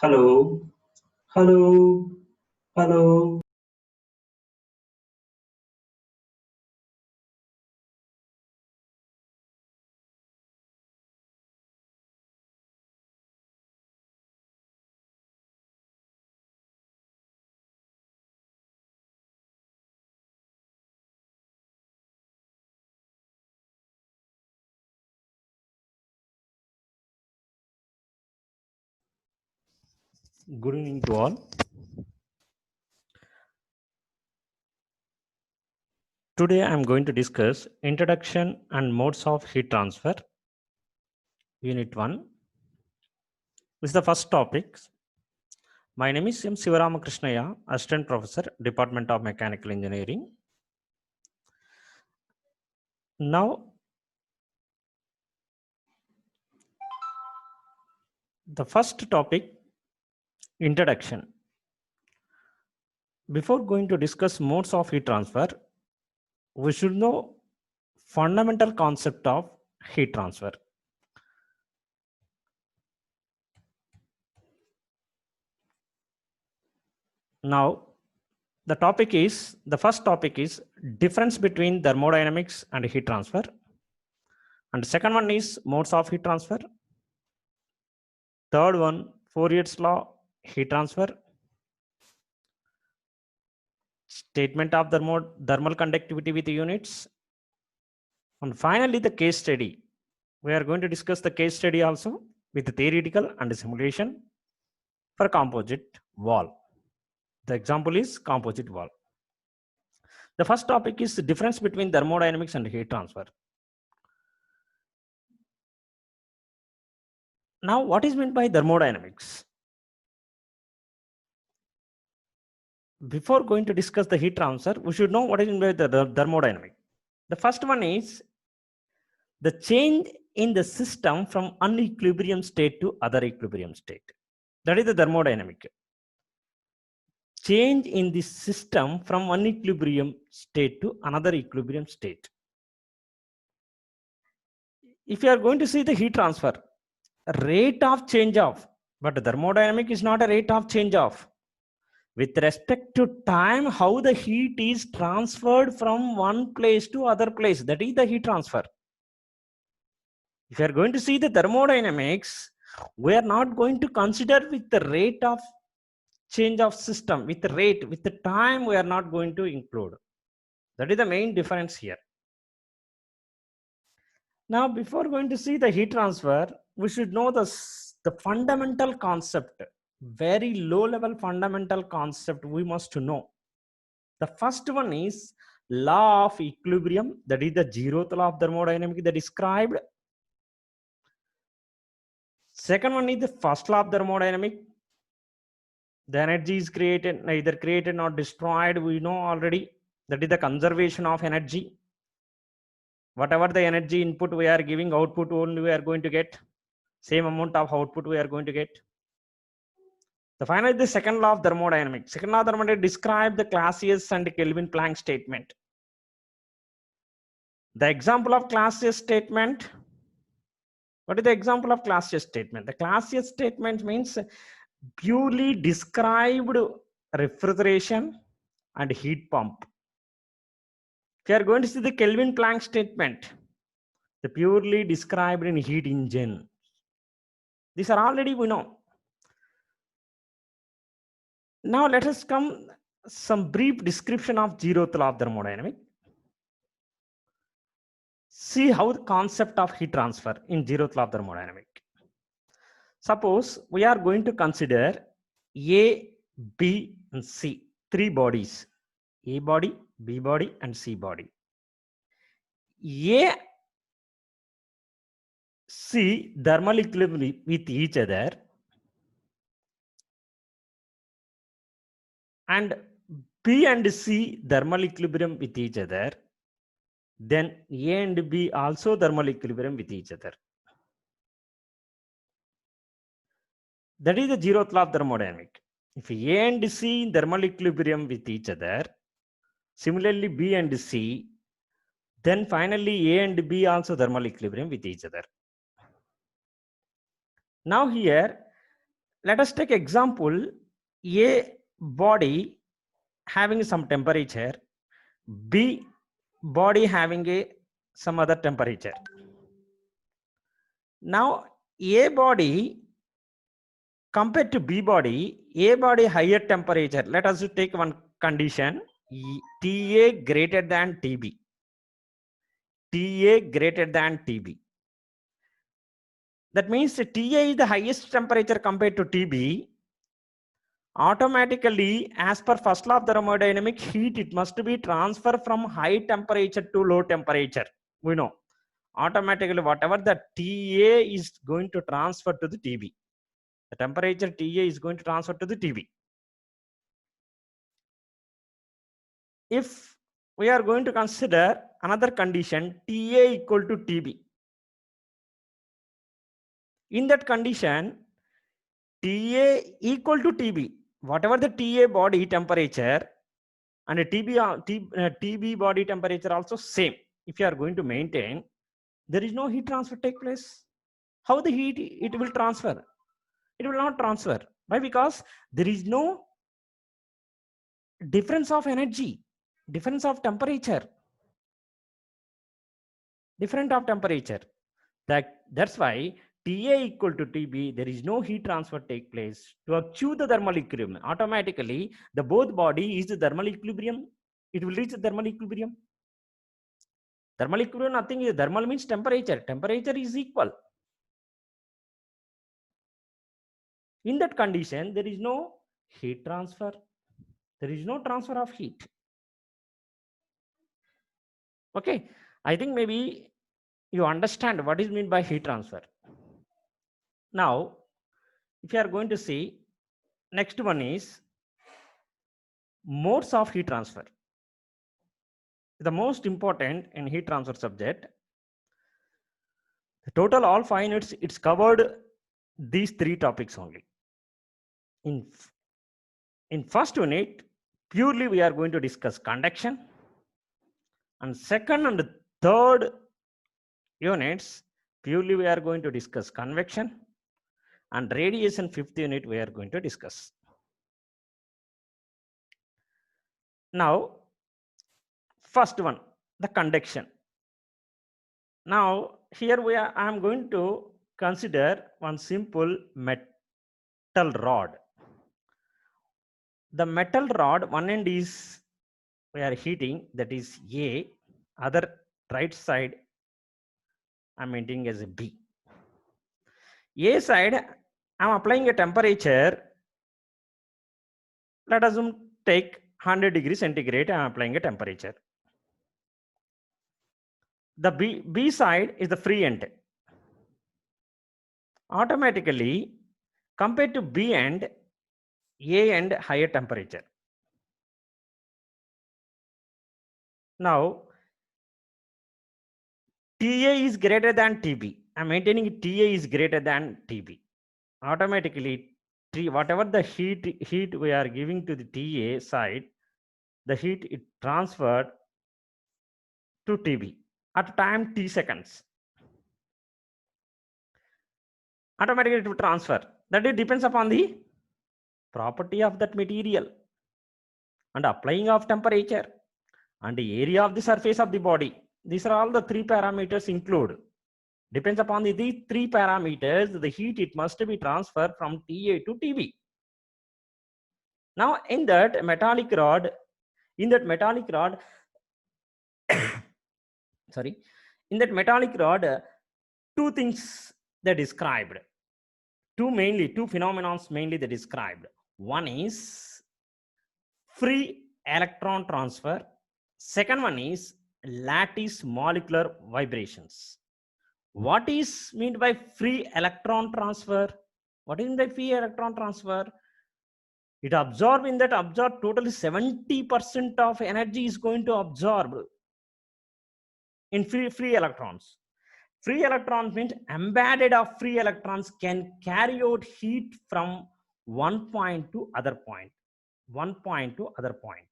Hello, hello, hello. Good evening to all. Today I am going to discuss Introduction and Modes of Heat Transfer, Unit 1. This is the first topic. My name is M. Sivaramakrishna, Assistant Professor, Department of Mechanical Engineering. Now, the first topic, Introduction. Before going to discuss modes of heat transfer, we should know fundamental concept of heat transfer. Now, the first topic is difference between thermodynamics and heat transfer. And second one is modes of heat transfer. Third one, Fourier's law, heat transfer. Statement of thermal conductivity with units. And finally, the case study. We are going to discuss the case study also with the theoretical and simulation for composite wall. The example is composite wall. The first topic is the difference between thermodynamics and heat transfer. Now, what is meant by thermodynamics? Before going to discuss the heat transfer, we should know what is meant by the thermodynamic. The first one is the change in the system from unequilibrium state to other equilibrium state. That is the thermodynamic. Change in the system from one equilibrium state to another equilibrium state. If you are going to see the heat transfer, rate of change of, but thermodynamic is not a rate of change of. With respect to time, how the heat is transferred from one place to other place, that is the heat transfer. If you are going to see the thermodynamics, we are not going to consider with the rate of change of system, with the rate, with the time, we are not going to include. That is the main difference here. Now, before going to see the heat transfer, we should know the fundamental concept, very low level fundamental concept we must know. The first one is law of equilibrium, that is the zeroth law of thermodynamics that described. Second one is the first law of thermodynamics. The energy is created, neither created nor destroyed. We know already that is the conservation of energy. Whatever the energy input we are giving, output only we are going to get. Same amount of output we are going to get. The final is the second law of thermodynamics. Second law of thermodynamics describe the Clausius and Kelvin Planck statement. The example of Clausius statement. What is the example of Clausius statement? The Clausius statement means purely described refrigeration and heat pump. If you are going to see the Kelvin Planck statement, the purely described in heat engine. These are already we know. Now let us come some brief description of zeroth law of thermodynamics. See how the concept of heat transfer in zeroth law of thermodynamics. Suppose we are going to consider A, B, and C, three bodies, A body, B body, and C body. A, C thermal equilibrium with each other, and B and C thermal equilibrium with each other, then A and B also thermal equilibrium with each other. That is the zeroth law of thermodynamics. If A and C in thermal equilibrium with each other, similarly B and C, then finally A and B also thermal equilibrium with each other. Now here, let us take example, A body having some temperature, B body having some other temperature. Now A body compared to B body, A body higher temperature. Let us take one condition, TA greater than TB. TA greater than TB. That means TA is the highest temperature compared to TB. Automatically, as per first law of thermodynamic, heat, it must be transferred from high temperature to low temperature. We know. Automatically, whatever the TA is going to transfer to the TB. The temperature TA is going to transfer to the TB. If we are going to consider another condition, TA equal to TB. In that condition, TA equal to TB. Whatever the TA body temperature and TB body temperature also same. If you are going to maintain, there is no heat transfer take place. How the heat it will transfer? It will not transfer. Why? Because there is no difference of energy, difference of temperature, different of temperature. That's why TA equal to TB, there is no heat transfer take place to achieve the thermal equilibrium. Automatically, the both body is the thermal equilibrium. It will reach the thermal equilibrium. Thermal equilibrium, nothing is thermal means temperature. Temperature is equal. In that condition, there is no heat transfer. There is no transfer of heat. Okay, I think maybe you understand what is meant by heat transfer. Now, if you are going to see, next one is modes of heat transfer. The most important in heat transfer subject. The total all 5 units, it's covered these 3 topics only. In first unit, purely we are going to discuss conduction, and second and third units, purely we are going to discuss convection, and radiation 5th unit we are going to discuss. Now, first one, the conduction. Now, here I am going to consider one simple metal rod. The metal rod, one end is we are heating, that is A, other right side I'm maintaining as a B. A side, I'm applying a temperature. Let us take 100 degrees centigrade, I'm applying a temperature. The B side is the free end. Automatically, compared to B end, A end higher temperature. Now, TA is greater than TB. I'm maintaining TA is greater than TB. Automatically, whatever the heat we are giving to the TA side, the heat it transferred to TB at time T seconds. Automatically it will transfer. That it depends upon the property of that material and applying of temperature and the area of the surface of the body. These are all the 3 parameters include. Depends upon these 3 parameters, the heat it must be transferred from TA to TB. Now in that metallic rod, sorry, in that metallic rod, 2 things they described. Two phenomena mainly they described. One is free electron transfer. Second one is lattice molecular vibrations. What is meant by free electron transfer? What is the free electron transfer? It absorb totally 70% of energy is going to absorb in free electrons. Free electrons means embedded of free electrons can carry out heat from one point to other point. One point to other point.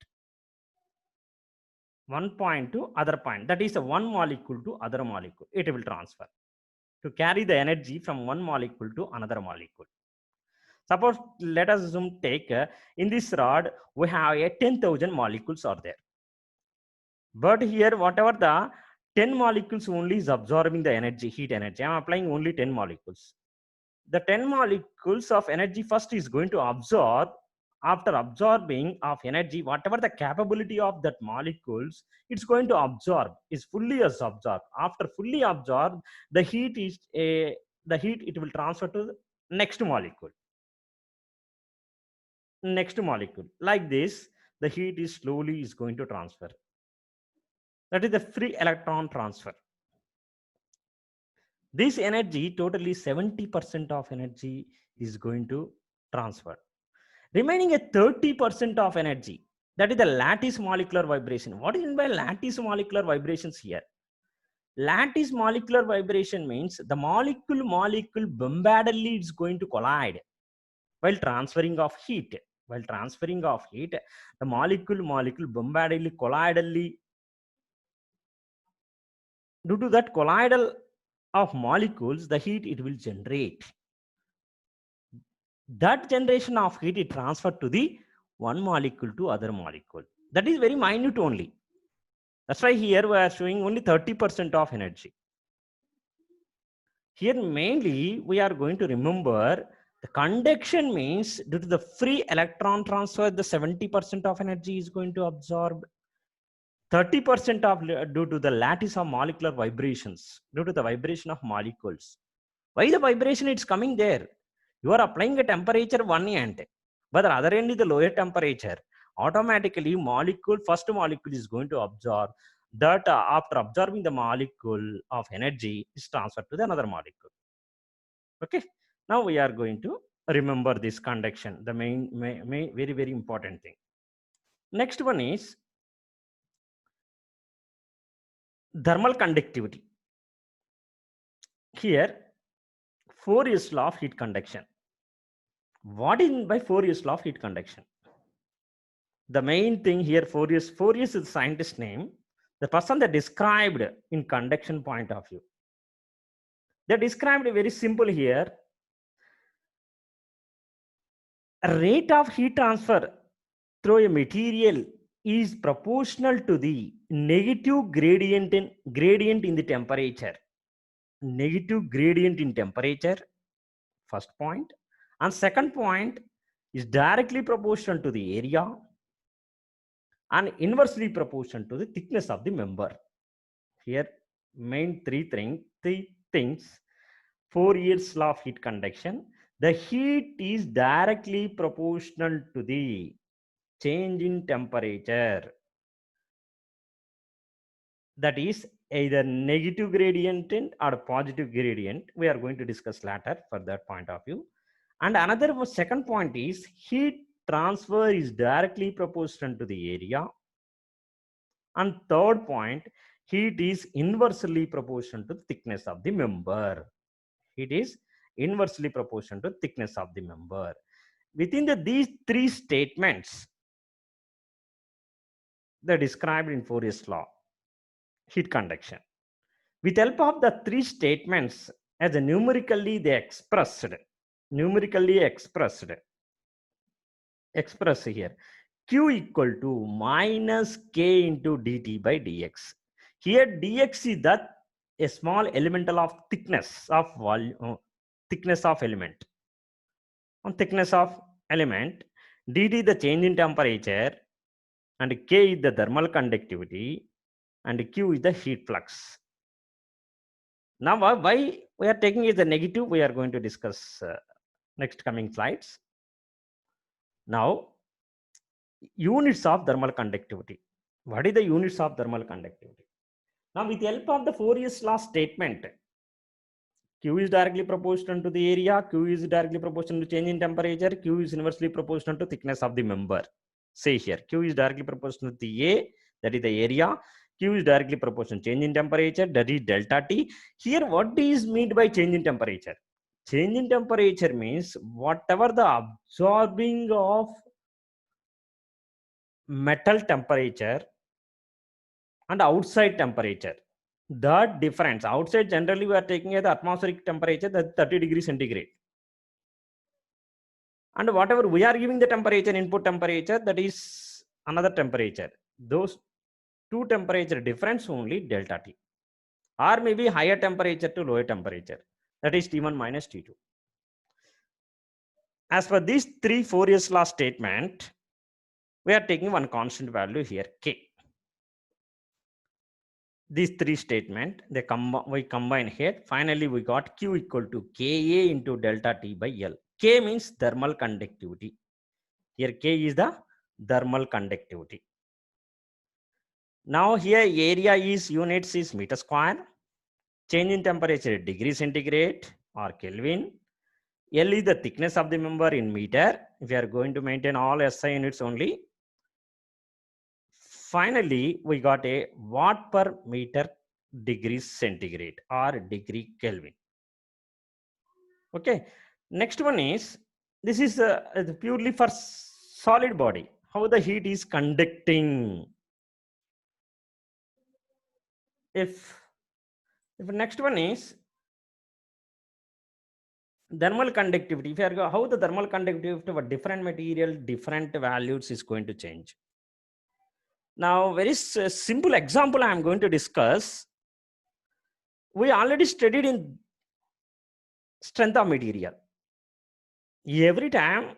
One point to other point. That is a one molecule to other molecule. It will transfer to carry the energy from one molecule to another molecule. Suppose let us assume take in this rod we have a 10,000 molecules are there. But here whatever the 10 molecules only is absorbing the energy, heat energy. I am applying only 10 molecules. The 10 molecules of energy first is going to absorb. After absorbing of energy, whatever the capability of that molecules, it's going to absorb, is fully as absorbed. After fully absorbed, the heat it will transfer to the next molecule. Next molecule. Like this, the heat is slowly is going to transfer. That is the free electron transfer. This energy, totally 70% of energy is going to transfer. Remaining a 30% of energy, that is the lattice molecular vibration. What is meant by lattice molecular vibrations here? Lattice molecular vibration means the molecule bombardedly is going to collide while transferring of heat. While transferring of heat, the molecule bombardedly collidally. Due to that collidal of molecules, the heat it will generate. That generation of heat is transferred to the one molecule to other molecule. That is very minute only. That's why here we are showing only 30% of energy. Here mainly we are going to remember the conduction means due to the free electron transfer, the 70% of energy is going to absorb. 30% of due to the lattice of molecular vibrations, due to the vibration of molecules. Why the vibration is coming there? You are applying a temperature one end, but the other end is the lower temperature. Automatically, first molecule is going to absorb that. After absorbing the molecule of energy is transferred to the another molecule. Okay. Now we are going to remember this conduction, the main very, very important thing. Next one is thermal conductivity. Here, Fourier's law of heat conduction. What is by Fourier's law of heat conduction? The main thing here, Fourier is the scientist name, the person that described in conduction point of view. They described very simple here. A rate of heat transfer through a material is proportional to the negative gradient in the temperature. Negative gradient in temperature, first point. And second point is directly proportional to the area and inversely proportional to the thickness of the member. Here, main three things. Fourier's law of heat conduction. The heat is directly proportional to the change in temperature. That is either negative gradient or positive gradient. We are going to discuss later for that point of view. And another second point is heat transfer is directly proportional to the area. And third point, heat is inversely proportional to the thickness of the member. Heat is inversely proportional to thickness of the member. Within these three statements, they are described in Fourier's law, heat conduction. With help of the three statements, as a numerically expressed here, Q equal to minus K into dt by dx. Here dx is that a small elemental of thickness of volume, thickness of element. On thickness of element, dt the change in temperature, and K is the thermal conductivity, and Q is the heat flux. Now, why we are taking is the negative, we are going to discuss next coming slides. Now, units of thermal conductivity. What is the units of thermal conductivity? Now, with the help of the Fourier's law statement, Q is directly proportional to the area, Q is directly proportional to change in temperature, Q is inversely proportional to thickness of the member. Say here, Q is directly proportional to the A, that is the area, Q is directly proportional to change in temperature, that is delta T. Here, what is meant by change in temperature? Change in temperature means whatever the absorbing of metal temperature and outside temperature. That difference, outside generally we are taking as the atmospheric temperature, that 30 degrees centigrade. And whatever we are giving the temperature, input temperature, that is another temperature. Those two temperature difference only delta T, or maybe higher temperature to lower temperature, that is T1 minus T2. As per these three Fourier's law statement, we are taking one constant value here, K. These three statement, we combine here. Finally, we got Q equal to Ka into delta T by L. K means thermal conductivity. Here K is the thermal conductivity. Now here area is units is meter square. Change in temperature degree centigrade or Kelvin. L is the thickness of the member in meter. If you are going to maintain all SI units only. Finally, we got a watt per meter degree centigrade or degree Kelvin. Okay. Next one is, this is purely for solid body. How the heat is conducting. If next one is thermal conductivity. If you are how the thermal conductivity of a different material, different values is going to change. Now, very simple example I am going to discuss. We already studied in strength of material. Every time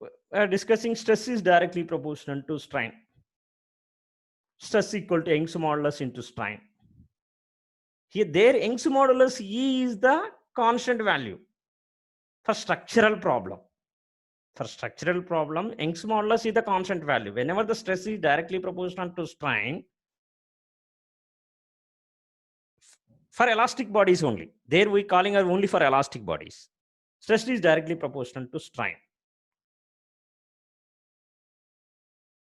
we are discussing stress is directly proportional to strain. Stress equal to Young's modulus into strain. Here, there Young's modulus E is the constant value for structural problem. For structural problem, Young's modulus is the constant value. Whenever the stress is directly proportional to strain, for elastic bodies only. There we calling are only for elastic bodies. Stress is directly proportional to strain.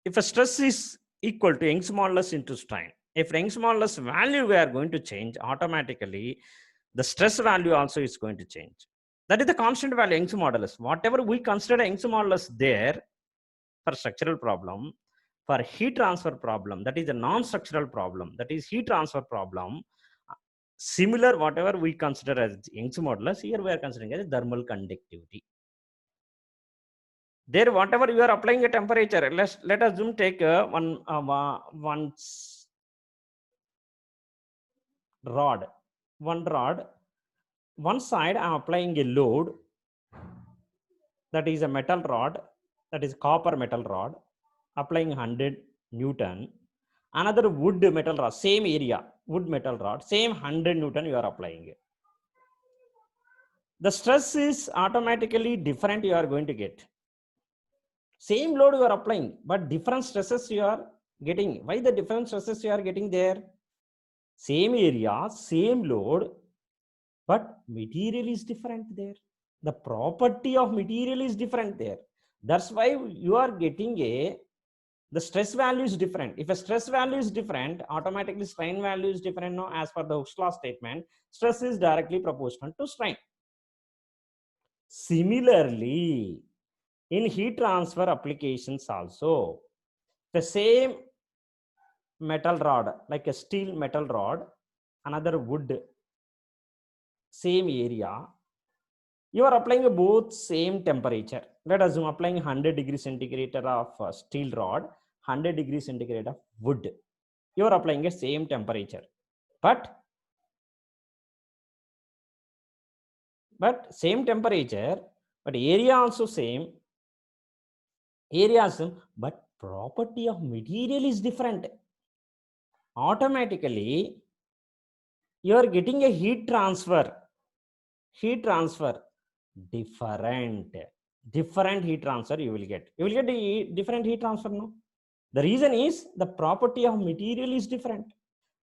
If a stress is equal to Young's modulus into strain, if Young's modulus value we are going to change, automatically the stress value also is going to change. That is the constant value Young's modulus. Whatever we consider Young's modulus there for structural problem, for heat transfer problem, that is a non-structural problem, that is heat transfer problem, similar whatever we consider as Young's modulus, here we are considering as thermal conductivity. There, whatever you are applying a temperature, let us assume take one rod. One side I am applying a load, that is a metal rod, that is copper metal rod, applying 100 Newton. Another wood metal rod, same area, wood metal rod, same 100 Newton you are applying it. The stress is automatically different you are going to get. Same load you are applying, but different stresses you are getting. Why the different stresses you are getting there? Same area, same load, but material is different there. The property of material is different there. That's why you are getting the stress value is different. If a stress value is different, automatically strain value is different. Now, as per the Hooke's law statement, stress is directly proportional to strain. Similarly, in heat transfer applications also, the same metal rod, like a steel metal rod, another wood, same area, you are applying both same temperature. Let us assume applying 100 degree centigrade of steel rod, 100 degree centigrade of wood. You are applying a same temperature, but same temperature, but area also same, but property of material is different. Automatically, you are getting a heat transfer, different heat transfer you will get. You will get a different heat transfer, no? The reason is the property of material is different.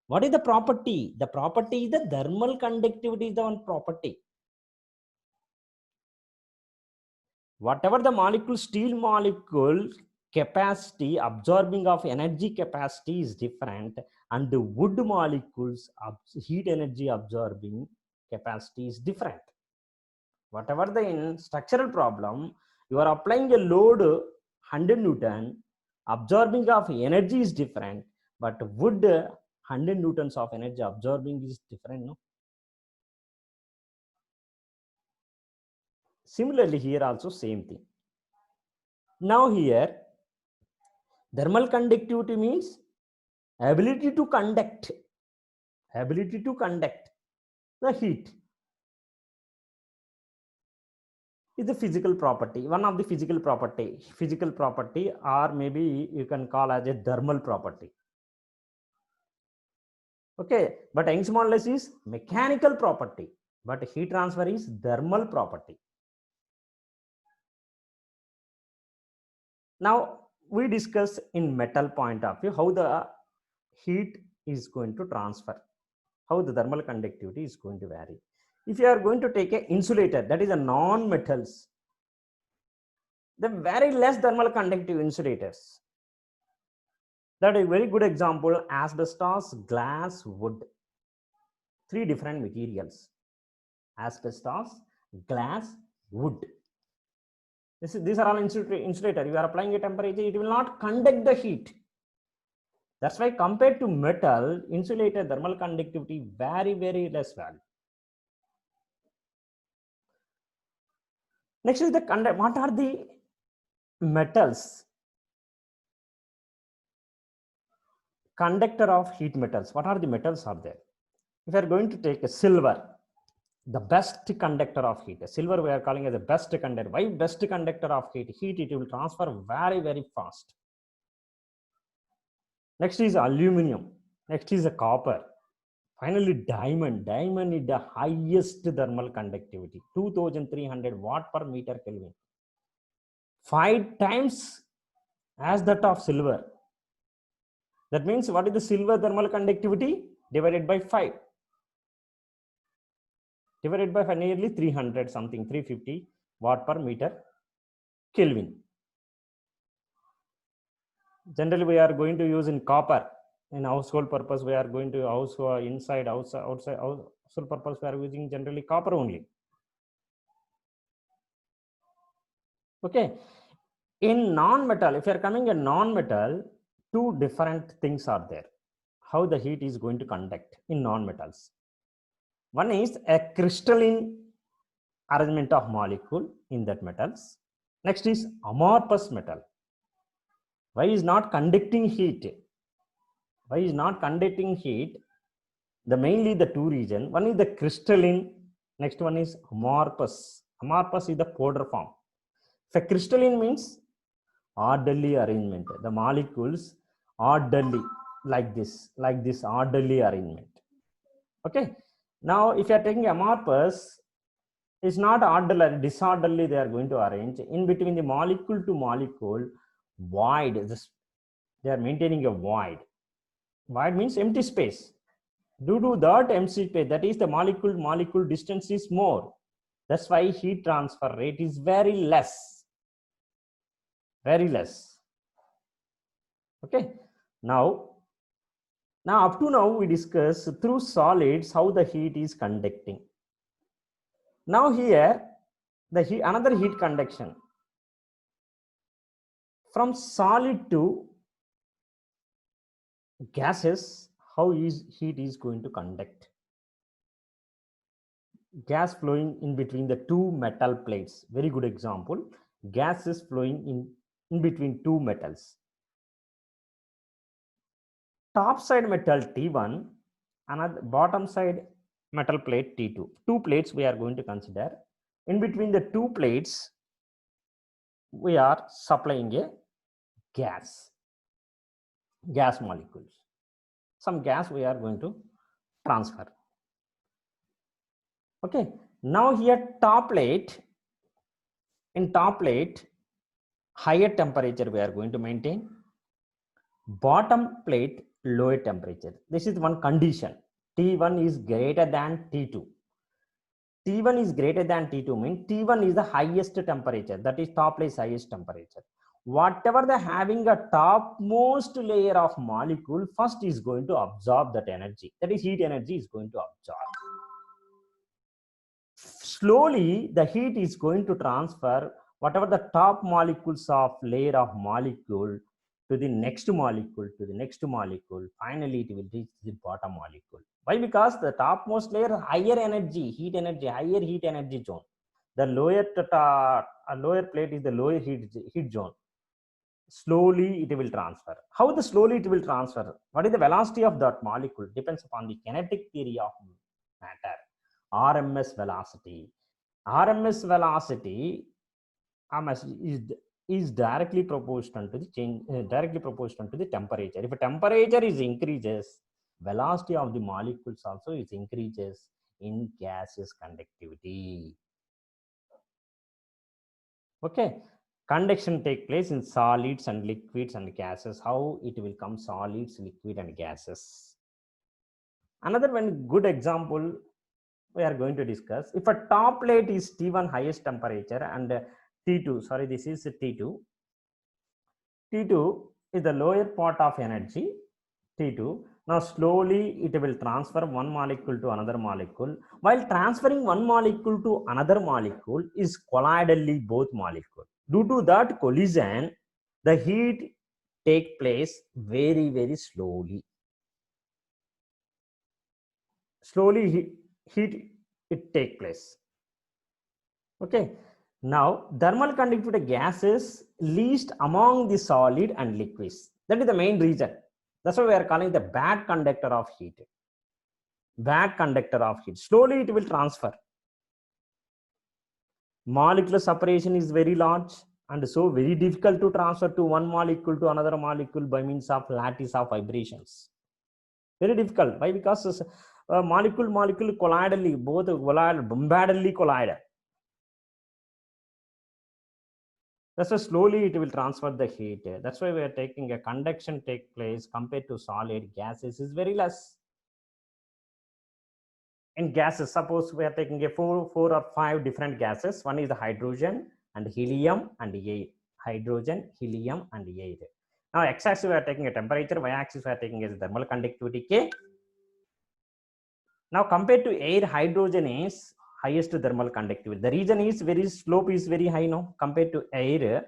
What is the property? The property is the thermal conductivity is the one property. Whatever the molecule, steel molecule capacity, absorbing of energy capacity is different, and the wood molecules heat energy absorbing capacity is different. Whatever the in structural problem, you are applying a load 100 Newton, absorbing of energy is different, but wood 100 Newtons of energy absorbing is different, no? Similarly here also same thing. Now here thermal conductivity means ability to conduct the heat is a physical property, one of the physical property, or maybe you can call as a thermal property. Okay, but Young's modulus is mechanical property, but heat transfer is thermal property. Now we discuss in metal point of view how the heat is going to transfer, how the thermal conductivity is going to vary. If you are going to take an insulator, that is a non-metals, the very less thermal conductive insulators. That is a very good example: asbestos, glass, wood. Three different materials: asbestos, glass, wood. These are all insulator. You are applying a temperature, it will not conduct the heat. That's why compared to metal, insulator thermal conductivity very, very less value. Next is the what are the metals? Conductor of heat metals. What are the metals are there? If you are going to take a silver, the best conductor of heat. Silver we are calling as the best conductor. Why best conductor of heat? Heat it will transfer very, very fast. Next is aluminum. Next is a copper. Finally, diamond. Diamond is the highest thermal conductivity, 2300 watt per meter Kelvin. 5 times as that of silver. That means what is the silver thermal conductivity? Divided by 5. Divided by 5, nearly 300 something, 350 watt per meter Kelvin. Generally, we are going to use in copper. In household purpose, we are going to inside, outside household purpose, we are using generally copper only. Okay. In non-metal, if you are coming a non-metal, two different things are there. How the heat is going to conduct in non-metals. One is a crystalline arrangement of molecule in that metals. Next is amorphous metal. Why is not conducting heat? Why is not conducting heat? The mainly the two reasons. One is the crystalline. Next one is amorphous. Amorphous is the powder form. So crystalline means orderly arrangement. The molecules orderly like this orderly arrangement. Okay. Now, if you are taking amorphous, it's not orderly, disorderly. They are going to arrange in between the molecule to molecule. Void. They are maintaining a void. Void means empty space. Due to that empty space, that is the molecule distance is more. That's why heat transfer rate is very less. Very less. Okay. Now up to now we discuss through solids how the heat is conducting. Now here the heat, another heat conduction from solid to gases. How is heat is going to conduct? Gas flowing in between the two metal plates. Very good example. Gas is flowing in between two metals. Top side metal T1, another bottom side metal plate T2. Two plates we are going to consider. In between the two plates, we are supplying a gas molecules. Some gas we are going to transfer. Okay. Now here top plate, in top plate, higher temperature we are going to maintain. Bottom plate, lower temperature. This is one condition. T1 is greater than T2. T1 is greater than T2 means T1 is the highest temperature. That is top place highest temperature. Whatever they having a topmost layer of molecule, first is going to absorb that energy. That is heat energy is going to absorb. Slowly the heat is going to transfer whatever the top molecules of layer of molecule to the next molecule, to the next molecule. Finally, it will reach the bottom molecule. Why? Because the topmost layer higher energy, heat energy, higher heat energy zone. The lower plate is the lower heat zone. Slowly it will transfer. How the slowly it will transfer? What is the velocity of that molecule? Depends upon the kinetic theory of matter. RMS velocity. RMS velocity is directly proportional to the change, directly proportional to the temperature. If a temperature is increases, velocity of the molecules also is increases in gaseous conductivity. Okay, conduction take place in solids and liquids and gases. How it will come solids, liquid and gases. Another one good example we are going to discuss. If a top plate is T1 highest temperature and T2, sorry, this is T2. T2 is the lower part of energy, T2. Now slowly it will transfer one molecule to another molecule. While transferring one molecule to another molecule is colloidally both molecules. Due to that collision, the heat take place very, very slowly. Slowly heat it take place. Okay. Now thermal conductivity gases least among the solid and liquids. That is the main reason. That's why we are calling the bad conductor of heat. Bad conductor of heat. Slowly it will transfer. Molecular separation is very large and so very difficult to transfer to one molecule to another molecule by means of lattice of vibrations. Very difficult. Why? Because molecule colloidally, both bombardedly collide. That's why slowly it will transfer the heat. That's why we are taking a conduction take place compared to solid. Gases is very less. In gases, suppose we are taking a four or five different gases. One is the hydrogen and helium and air. Hydrogen, helium and air. Now x-axis we are taking a temperature, y-axis we are taking as thermal conductivity K. Now compared to air, hydrogen is highest thermal conductivity. The reason is slope is very high now compared to air.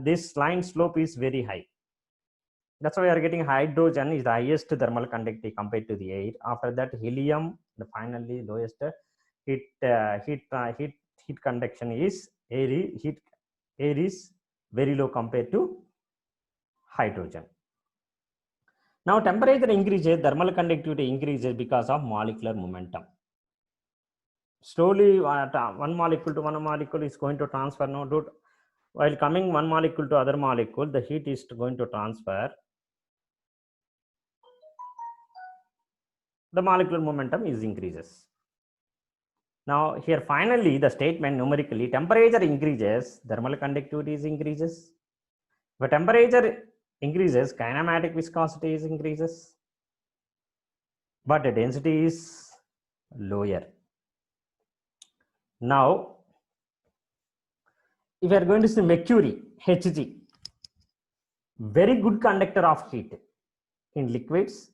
This line slope is very high. That's why we are getting hydrogen is the highest thermal conductivity compared to the air. After that, helium, the finally lowest heat conduction is air. Air is very low compared to hydrogen. Now temperature increases, thermal conductivity increases because of molecular momentum. Slowly, one molecule to one molecule is going to transfer. No, dude. While coming one molecule to other molecule, the heat is going to transfer. The molecular momentum is increases. Now here finally the statement numerically, temperature increases, thermal conductivity is increases. But temperature increases, kinematic viscosity is increases, but the density is lower. Now if you are going to see mercury, Hg, very good conductor of heat in liquids,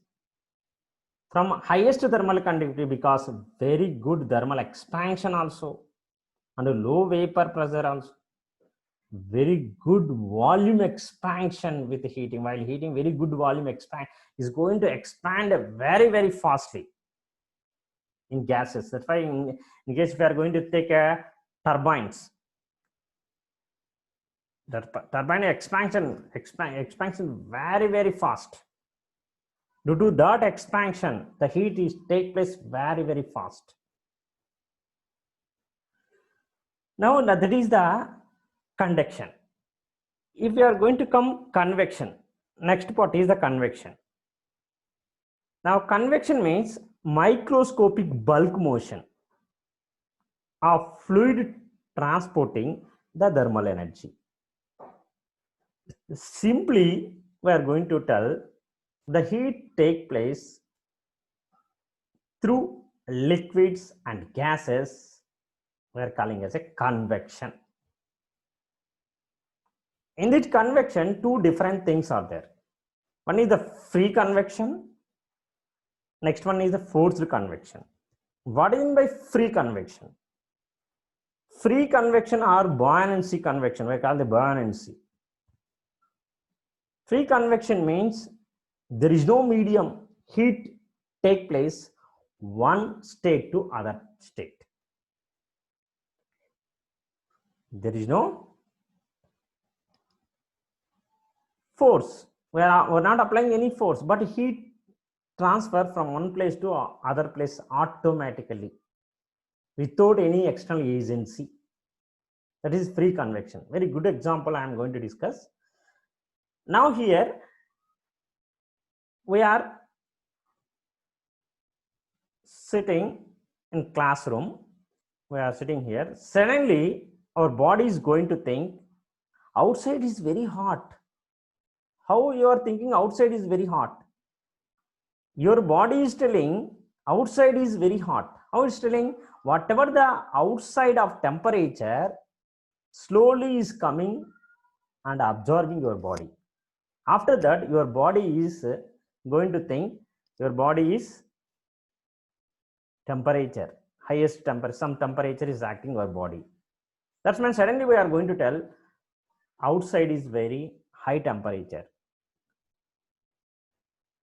from highest thermal conductivity because very good thermal expansion also and low vapor pressure also, very good volume expansion with heating. While heating, very good volume expand is going to expand very, very fastly in gases. That's why in case we are going to take turbines, the turbine expansion very, very fast. Due to that expansion, the heat is take place very, very fast. Now that is the conduction. If we are going to come convection, next part is the convection. Now convection means microscopic bulk motion of fluid transporting the thermal energy. Simply, we are going to tell the heat take place through liquids and gases. We are calling as a convection. In this convection, two different things are there. One is the free convection. Next one is the forced convection. What do you mean by free convection? Free convection or buoyancy convection, we call the buoyancy. Free convection means there is no medium, heat take place one state to other state. There is no force. We're not applying any force, but heat transfer from one place to other place automatically without any external agency. That is free convection. Very good example I am going to discuss. Now here we are sitting in classroom. We are sitting here. Suddenly our body is going to think outside is very hot. How you are thinking outside is very hot? Your body is telling outside is very hot. How it's telling? Whatever the outside of temperature slowly is coming and absorbing your body. After that, your body is going to think your body is temperature, highest temperature, some temperature is acting your body. That's when suddenly we are going to tell outside is very high temperature.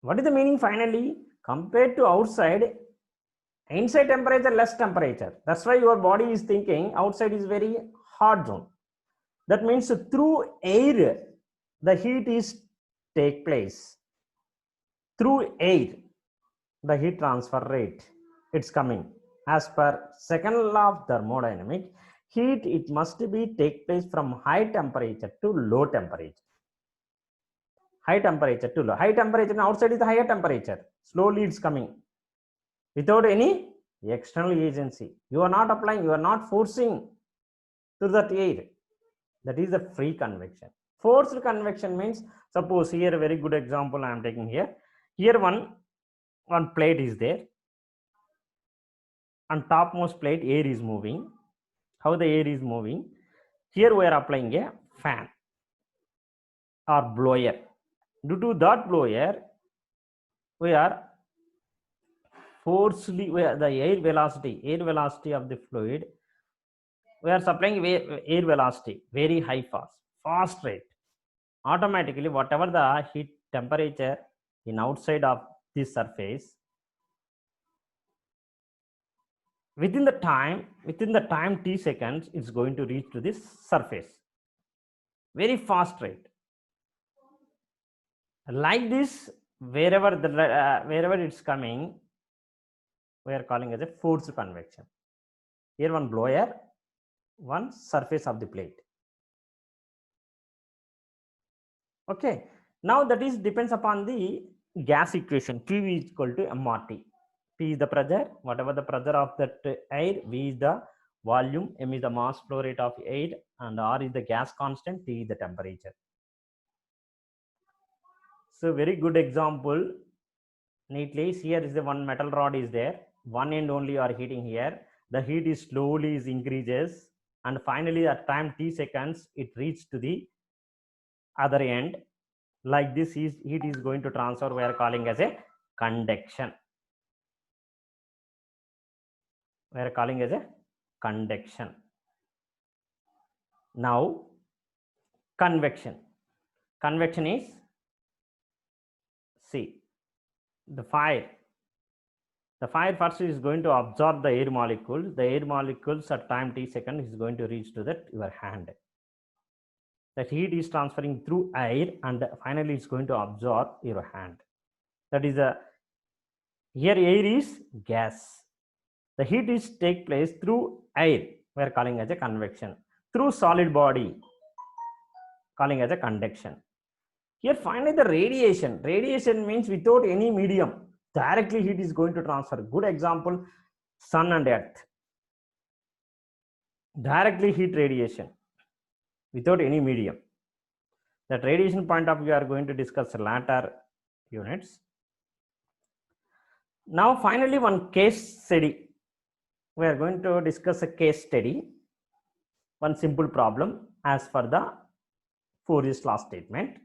What is the meaning finally? Compared to outside, inside temperature, less temperature. That's why your body is thinking outside is very hot zone. That means through air, the heat is take place. Through air, the heat transfer rate, it's coming. As per second law of thermodynamics, heat, it must be take place from high temperature to low temperature. High temperature to low. High temperature outside is the higher temperature. Slowly it's coming without any external agency. You are not applying, you are not forcing to that air. That is the free convection. Forced convection means, suppose here a very good example I am taking here. Here one plate is there. On topmost plate, air is moving. How the air is moving? Here we are applying a fan or blower. Due to that blower, we are forcefully, the air velocity of the fluid, we are supplying air velocity very high, fast rate. Automatically, whatever the heat temperature in outside of this surface, within the time t seconds, it's going to reach to this surface. Very fast rate. Like this, wherever it's coming, we are calling as a forced convection. Here one blower, one surface of the plate. Okay. Now that is depends upon the gas equation. P is equal to mRT. P is the pressure, whatever the pressure of that air, V is the volume, M is the mass flow rate of air, and R is the gas constant, T is the temperature. So very good example. Neatly, here is the one metal rod is there. One end only you are heating here. The heat is slowly increases, and finally at time t seconds it reaches to the other end. Like this, heat is going to transfer. We are calling as a conduction. We are calling as a conduction. Now convection. Convection is, see, the fire first is going to absorb the air molecules. The air molecules at time t second is going to reach to that your hand. That heat is transferring through air and finally it's going to absorb your hand. That is here air is gas. The heat is take place through air. We are calling as a convection. Through solid body, calling as a conduction. Here finally the radiation. Radiation means without any medium, directly heat is going to transfer. Good example, sun and earth. Directly heat radiation without any medium. That radiation point of view we are going to discuss later units. Now finally one case study. We are going to discuss a case study. One simple problem as per the Fourier's law statement.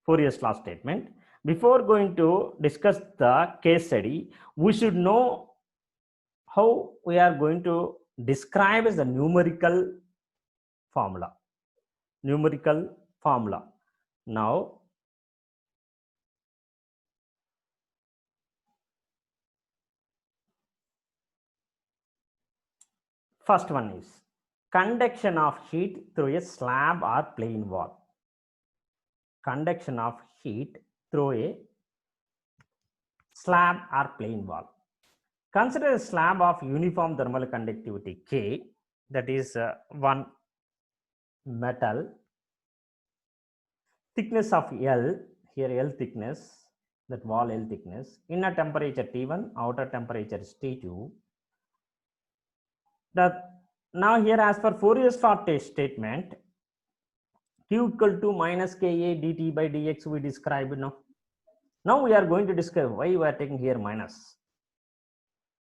Fourier's law statement. Before going to discuss the case study, we should know how we are going to describe as the numerical formula. Numerical formula. Now, first one is conduction of heat through a slab or plane wall. Conduction of heat through a slab or plane wall. Consider a slab of uniform thermal conductivity K, that is one metal, thickness of L, here L thickness, that wall L thickness, inner temperature T1, outer temperature is T2. Now here, as per Fourier statement, Q equal to minus Ka dt by dx we described now. Now we are going to discover why we are taking here minus.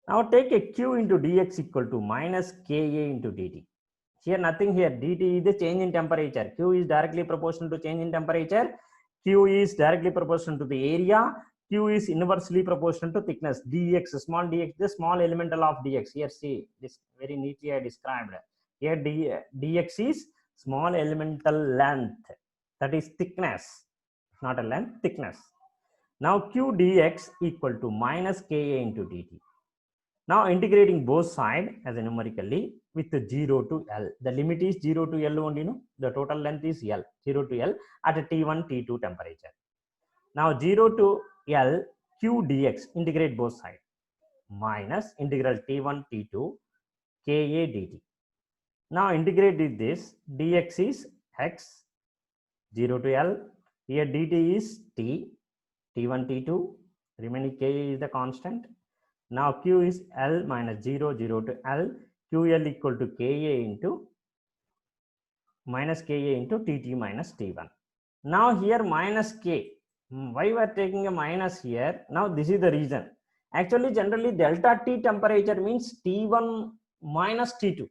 Now take a Q into dx equal to minus Ka into dt. Here nothing here, dt is the change in temperature. Q is directly proportional to change in temperature. Q is directly proportional to the area. Q is inversely proportional to thickness. Dx, small dx, the small elemental of dx. Here see, this very neatly I described. Here dx is small elemental length, that is thickness, not a length, thickness. Now Q dx equal to minus Ka into dt. Now integrating both sides as a numerically with the 0 to L. The limit is 0 to L only, no? The total length is L, 0 to L at a T1, T2 temperature. Now 0 to L Q dx, integrate both sides, minus integral T1, T2 Ka dt. Now integrate with this, dx is x, 0 to L, here dt is T, T1, T2, remaining Ka is the constant. Now Q is L minus 0, 0 to L, QL equal to Ka into minus Ka into Tt minus T1. Now here minus K. Why we are taking a minus here? Now this is the reason. Actually, generally delta T temperature means T1 minus T2.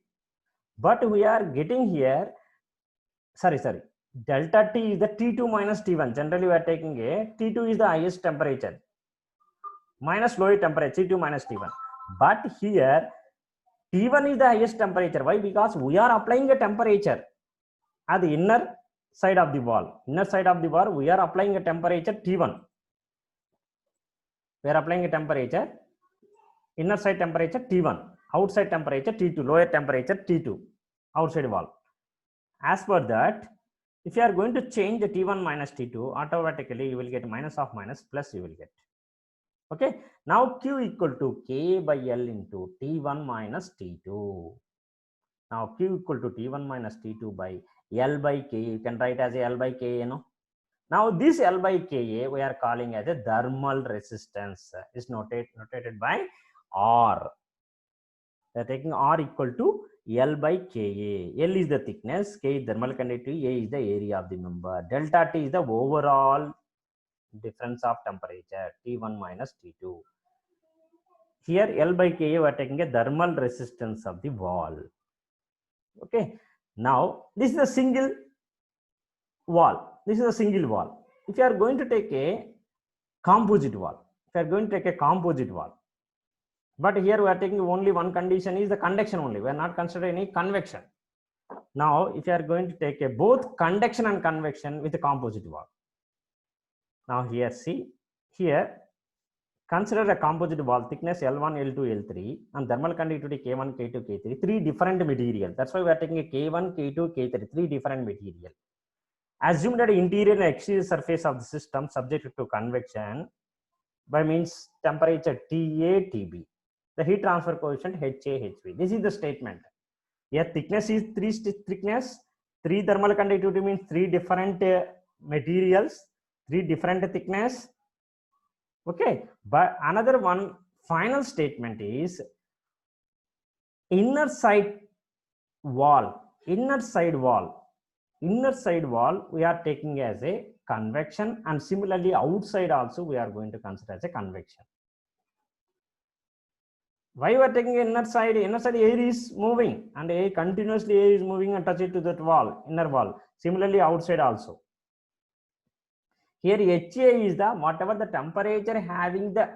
But we are getting here, sorry, delta T is the T2 minus T1. Generally, we are taking a T2 is the highest temperature, minus lower temperature, T2 minus T1. But here T1 is the highest temperature. Why? Because we are applying a temperature at the inner side of the wall. Inner side of the wall, we are applying a temperature T1. We are applying a temperature, inner side temperature T1, outside temperature T2, lower temperature T2, outside wall. As per that, if you are going to change the T1 minus T2, automatically you will get minus of minus, plus you will get. Okay, now Q equal to K by L into T1 minus T2. Now Q equal to T1 minus T2 by L by K. You can write as a L by K, you know. Now this L by Ka we are calling as a thermal resistance. Is notated by R. We are taking R equal to L by Ka. L is the thickness, K is thermal conductivity, A is the area of the member. Delta T is the overall difference of temperature, T1 minus T2. Here L by Ka we are taking a thermal resistance of the wall. Okay, now this is a single wall. This is a single wall. If you are going to take a composite wall, but here we are taking only one condition is the conduction only. We are not considering any convection. Now, if you are going to take a both conduction and convection with a composite wall. Now here see, here consider a composite wall, thickness L1, L2, L3 and thermal conductivity K1, K2, K3, three different materials. That's why we are taking a K1, K2, K3, three different materials. Assume that the interior and exterior surface of the system subjected to convection by means temperature Ta, Tb. The heat transfer coefficient Ha, Hb. This is the statement. Here thickness is three thermal conductivity means three different materials, three different thickness. Okay, but another one final statement is inner side wall we are taking as a convection, and similarly outside also we are going to consider as a convection. Why we are taking inner side air is moving and air continuously air is moving and touch it to that wall, inner wall. Similarly outside also. Here HA is the whatever the temperature having the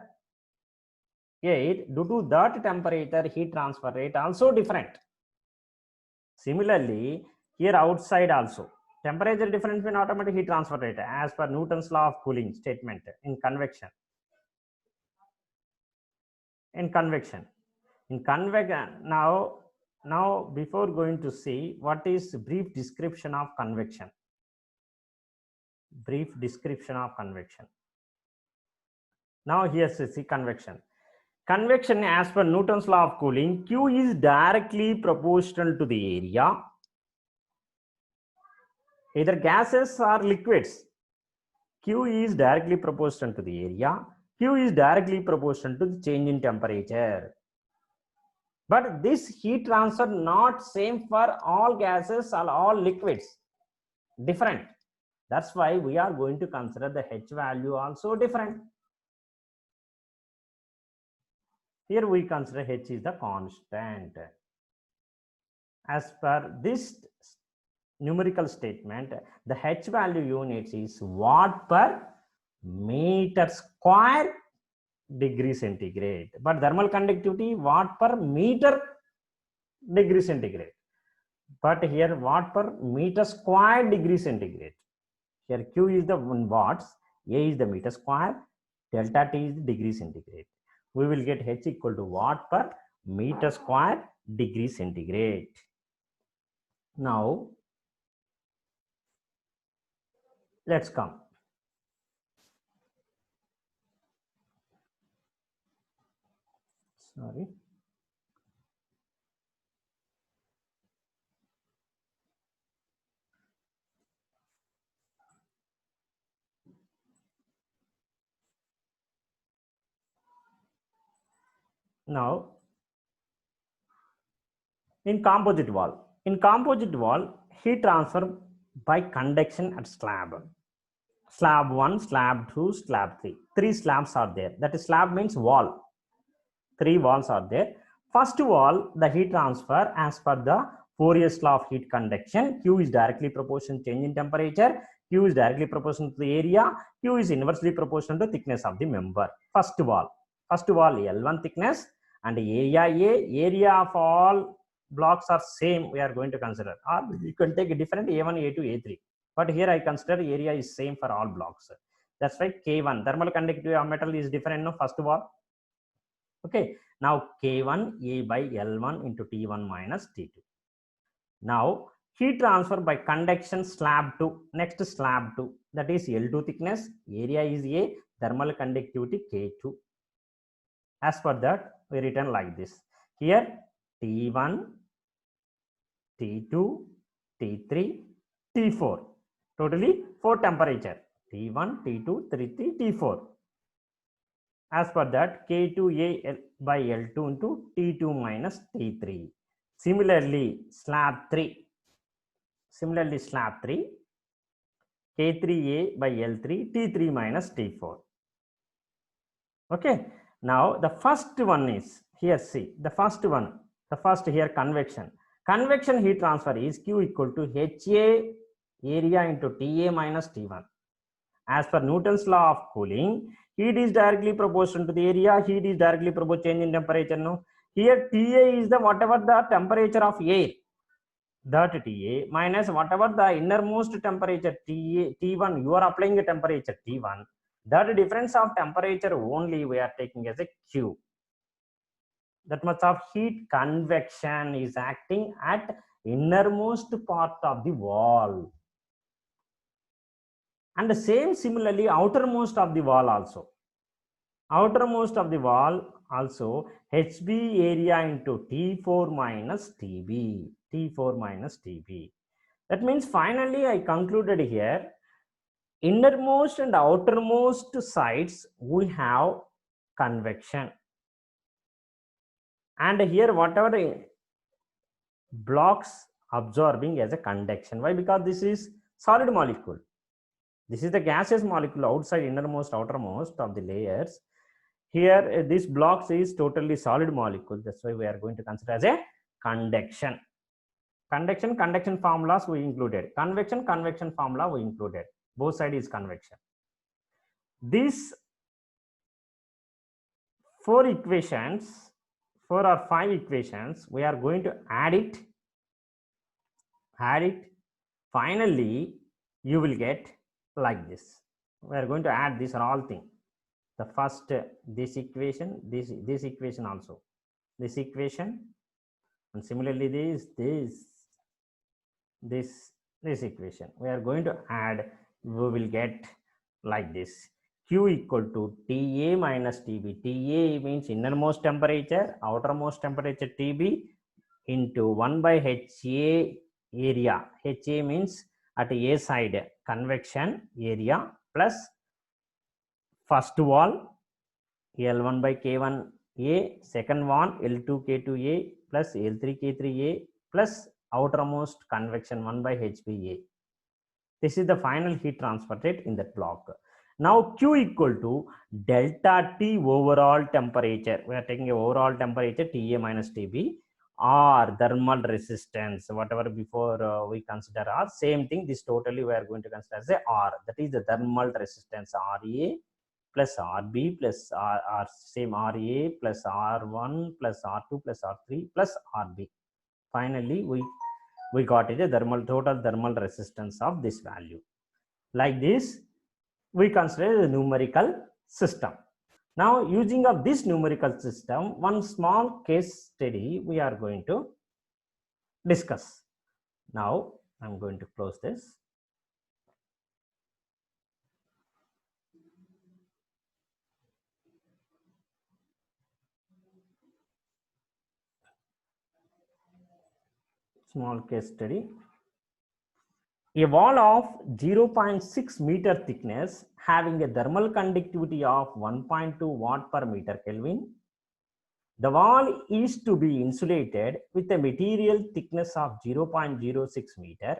air, due to that temperature heat transfer rate also different. Similarly here outside also temperature difference mean automatic heat transfer rate as per Newton's law of cooling statement in convection. In convection, now Now, before going to see what is brief description of convection. Brief description of convection. Now, here's the convection. Convection, as per Newton's law of cooling, Q is directly proportional to the area, either gases or liquids. Q is directly proportional to the area. Q is directly proportional to the change in temperature. But this heat transfer not same for all gases or all liquids. Different. That's why we are going to consider the H value also different. Here we consider H is the constant. As per this numerical statement, the H value units is watt per meter square degree centigrade. But thermal conductivity watt per meter degree centigrade. But here watt per meter square degree centigrade. Here Q is the watts, A is the meter square, delta T is the degree centigrade. We will get H equal to watt per meter square degree centigrade. Now, let's come. Sorry. Now, in composite wall, heat transfer by conduction at slab. Slab 1, slab 2, slab 3. 3 slabs are there. That is, slab means wall. 3 walls are there. First wall, the heat transfer as per the Fourier's law of heat conduction. Q is directly proportional to change in temperature. Q is directly proportional to the area. Q is inversely proportional to thickness of the member. First wall L1 thickness, and area of all blocks are same. We are going to consider, or you can take a different A1, A2, A3. But here I consider area is same for all blocks. That's why K1, thermal conductivity of metal is different. No, first wall. Okay, now K1 A by L1 into T1 minus T2. Now heat transfer by conduction slab 2, next slab 2, that is L2 thickness, area is A, thermal conductivity K2. As per that, we written like this. Here T1, T2, T3, T4. Totally 4 temperature. T1, T2, T3, T4. As per that, K2A by L2 into T2 minus T3. Similarly, slab 3, K3A by L3, T3 minus T4. Okay, now the first one is, here see, the first here convection. Convection heat transfer is Q equal to HA area into TA minus T1. As per Newton's law of cooling, heat is directly proportional to the area, heat is directly proportional to change in temperature. No, here TA is the whatever the temperature of air, that TA minus whatever the innermost temperature T1, you are applying a temperature T1, that difference of temperature only we are taking as a Q. That much of heat convection is acting at innermost part of the wall. And the same similarly outermost of the wall also. Outermost of the wall also HB area into T4 minus TB. T4 minus TB. That means finally I concluded here, innermost and outermost sides we have convection. And here whatever blocks absorbing as a conduction. Why? Because this is solid molecule. This is the gaseous molecule outside innermost, outermost of the layers. Here this blocks is totally solid molecule. That's why we are going to consider as a conduction. Conduction formulas we included. Convection formula we included. Both sides is convection. These 4 equations, 4 or 5 equations, we are going to add it. Finally, you will get like this. We are going to add these are all things. The first, this equation, this equation also, this equation, And similarly, this equation we are going to add, we will get like this: Q equal to TA minus TB. TA means innermost temperature, outermost temperature TB, into 1 by HA area. HA means at A side convection area, plus first wall L1 by K1A, second wall L2 K2A plus L3 K3A plus outermost convection 1 by HBA. This is the final heat transfer rate in that block. Now Q equal to delta T overall temperature. We are taking a overall temperature TA minus TB, or thermal resistance, whatever before we consider R, same thing, this totally we are going to consider as a R. That is the thermal resistance RA plus RB plus R same RA plus R1 plus R2 plus R3 plus RB. Finally, we got it a total thermal resistance of this value. Like this, we consider the numerical system. Now, using of this numerical system, one small case study we are going to discuss. Now, I'm going to close this. Small case study. A wall of 0.6 meter thickness having a thermal conductivity of 1.2 watt per meter Kelvin. The wall is to be insulated with a material thickness of 0.06 meter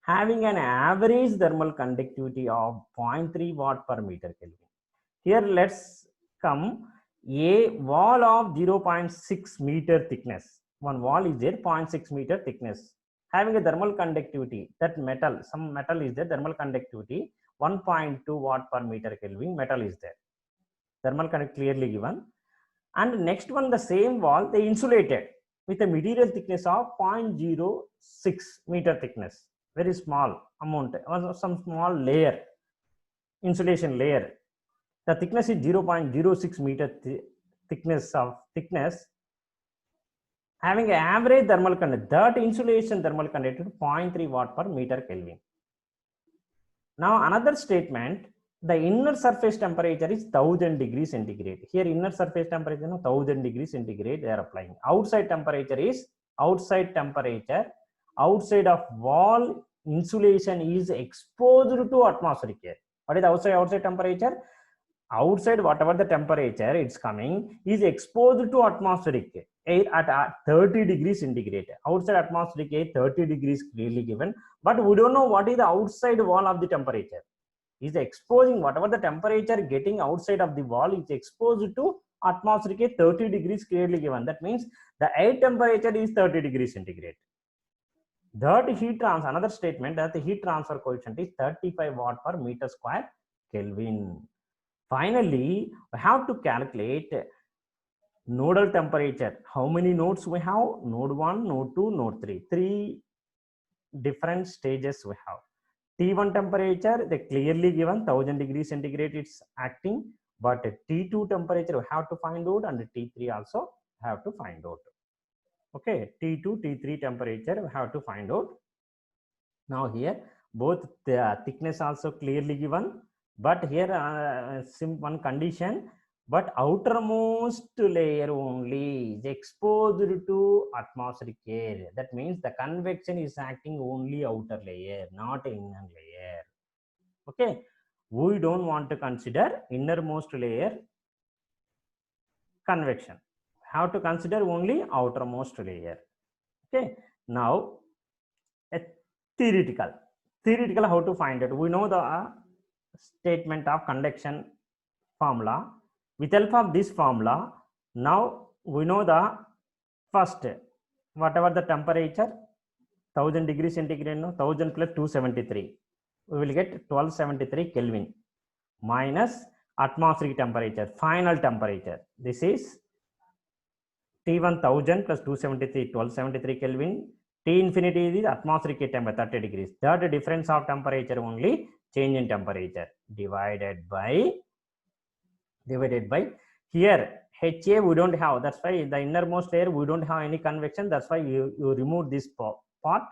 having an average thermal conductivity of 0.3 watt per meter Kelvin. Here let's come a wall of 0.6 meter thickness. One wall is there, 0.6 meter thickness, having a thermal conductivity, that metal, some metal is there, thermal conductivity 1.2 watt per meter Kelvin, metal is there, thermal conductivity clearly given. And next one, the same wall they insulated with a material thickness of 0.06 meter thickness, very small amount, some small layer, insulation layer. The thickness is 0.06 meter thickness, having an average thermal conductivity, that insulation thermal conductivity 0.3 watt per meter Kelvin. Now another statement, the inner surface temperature is 1000 degrees centigrade. Here inner surface temperature is 1000 degrees centigrade they are applying. Outside temperature is outside of wall insulation is exposed to atmospheric air. What is outside temperature? Outside whatever the temperature it's coming is exposed to atmospheric air at 30 degrees centigrade. Outside atmospheric air 30 degrees clearly given, but we don't know what is the outside wall of the temperature. Is exposing whatever the temperature getting outside of the wall is exposed to atmospheric air 30 degrees clearly given. That means the air temperature is 30 degrees centigrade. That heat transfer, another statement that the heat transfer coefficient is 35 watt per meter square Kelvin. Finally, we have to calculate nodal temperature. How many nodes we have? Node 1, node 2, node 3. 3 different stages we have. T1 temperature, they clearly given 1000 degrees centigrade it's acting, but T2 temperature we have to find out, and T3 also have to find out. Okay, T2, T3 temperature we have to find out. Now here both the thickness also clearly given, but here one condition, but outermost layer only is exposed to atmospheric air. That means the convection is acting only outer layer, not inner layer. Okay, we don't want to consider innermost layer convection. How to consider only outermost layer. Okay, now a theoretical how to find it. We know the statement of conduction formula. With help of this formula, now we know the first, whatever the temperature, 1000 degrees centigrade, no, 1000 plus 273, we will get 1273 Kelvin minus atmospheric temperature, final temperature. This is T1 1000 plus 273, 1273 Kelvin. T infinity is atmospheric temperature 30 degrees. That difference of temperature only, change in temperature, divided by here HA we don't have. That's why the innermost layer we don't have any convection. That's why you remove this part.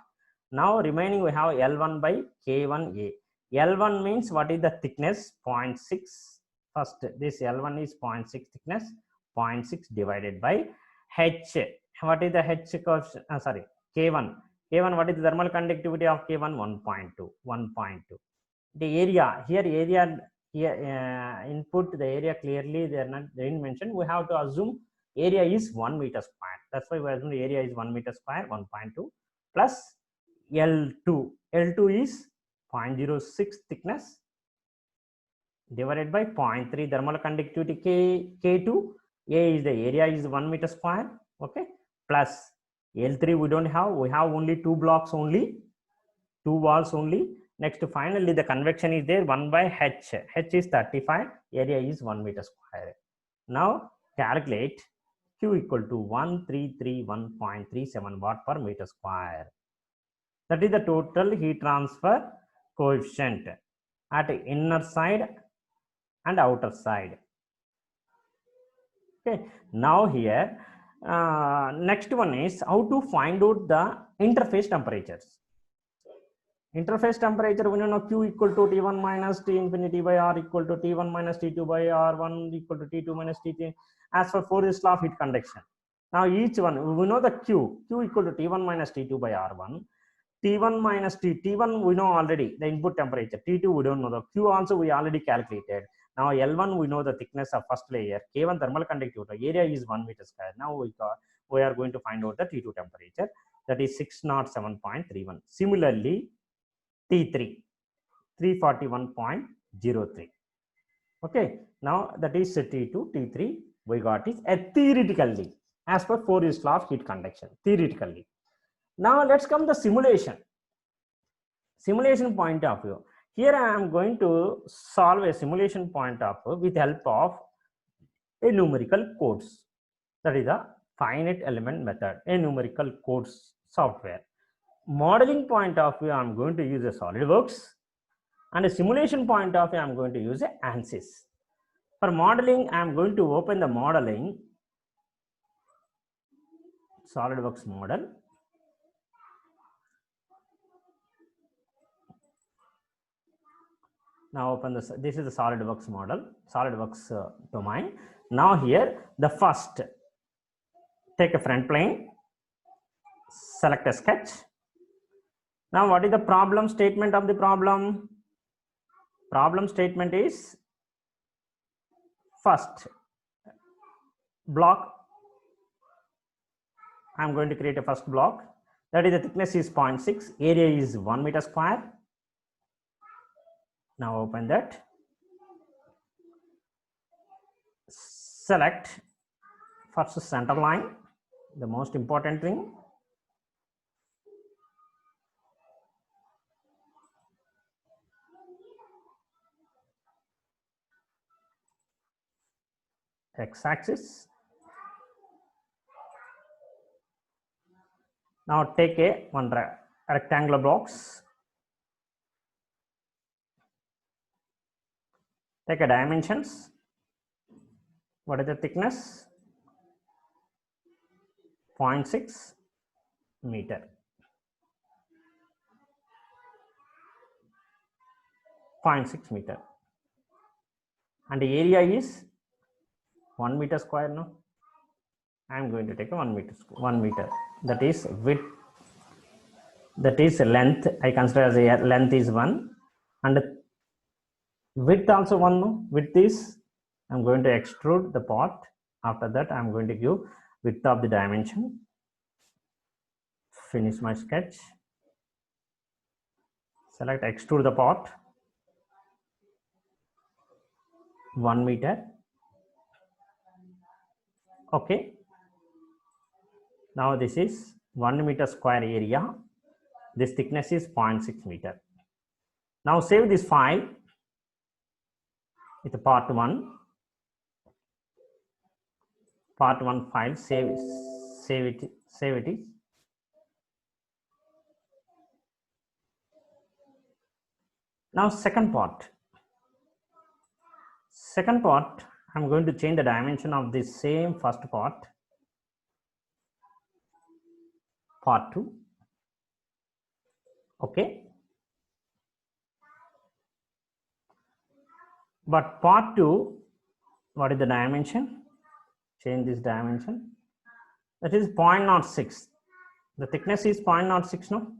Now remaining we have L1 by K1A. L1 means what is the thickness? 0.6. First, this L1 is 0.6 thickness. 0.6 divided by H. What is the H coefficient? Sorry, K1. K1, what is the thermal conductivity of K1? 1.2. 1.2. The area here, input the area clearly they didn't mention. We have to assume area is 1 meter square. That's why we assume the area is 1 meter square, 1.2 plus L2. L2 is 0.06 thickness divided by 0.3 thermal conductivity K2. A is the area is 1 meter square. Okay, plus L3 we don't have. We have only 2 blocks only, 2 walls only. Next, finally, the convection is there 1 by H. H is 35, area is 1 meter square. Now, calculate Q equal to 1331.37 watt per meter square. That is the total heat transfer coefficient at inner side and outer side. Okay. Now here, next one is how to find out the interface temperatures. Interface temperature, we know Q equal to T1 minus T infinity by R equal to T1 minus T2 by R1 equal to T2 minus T3 as per Fourier's law of heat conduction. Now each one, we know the Q equal to T1 minus T2 by R1, T1 minus T1 we know already the input temperature, T2 we don't know, the Q also we already calculated. Now L1 we know the thickness of first layer, K1 thermal conductivity, area is 1 meter square. Now we are going to find out the T2 temperature, that is 607.31. Similarly, T3 341.03. Okay, now that is T2, T3 we got is theoretically as per Fourier's law of heat conduction, theoretically. Now let's come to the simulation point of view. Here I am going to solve a simulation point of view with help of a numerical codes, that is the finite element method, a numerical codes software. Modeling point of view, I am going to use a SolidWorks, and a simulation point of view, I am going to use a ANSYS. For modeling, I am going to open the modeling, SolidWorks model. Now open this. This is the SolidWorks model, SolidWorks domain. Now here, the first, take a front plane, select a sketch. Now, what is the problem statement of the problem? Problem statement is first block. I am going to create a first block. That is the thickness is 0.6, area is 1 meter square. Now open that. Select first center line, the most important thing. X-axis. Now take one rectangular box. Take a dimensions. What is the thickness? 0.6 meter. 0.6 meter. And the area is 1 meter square. No, I am going to take a 1 meter. That is width. That is length. I consider as a length is 1, and width also 1. No, width is, I am going to extrude the part. After that, I am going to give width of the dimension. Finish my sketch. Select extrude the part. 1 meter. Okay. Now this is 1 meter square area. This thickness is 0.6 meter. Now save this file with part 1. Part 1 file. Save it. Now second part. I'm going to change the dimension of this same first part, part 2. Okay. But part 2, what is the dimension? Change this dimension. That is 0.06. The thickness is 0.06 now.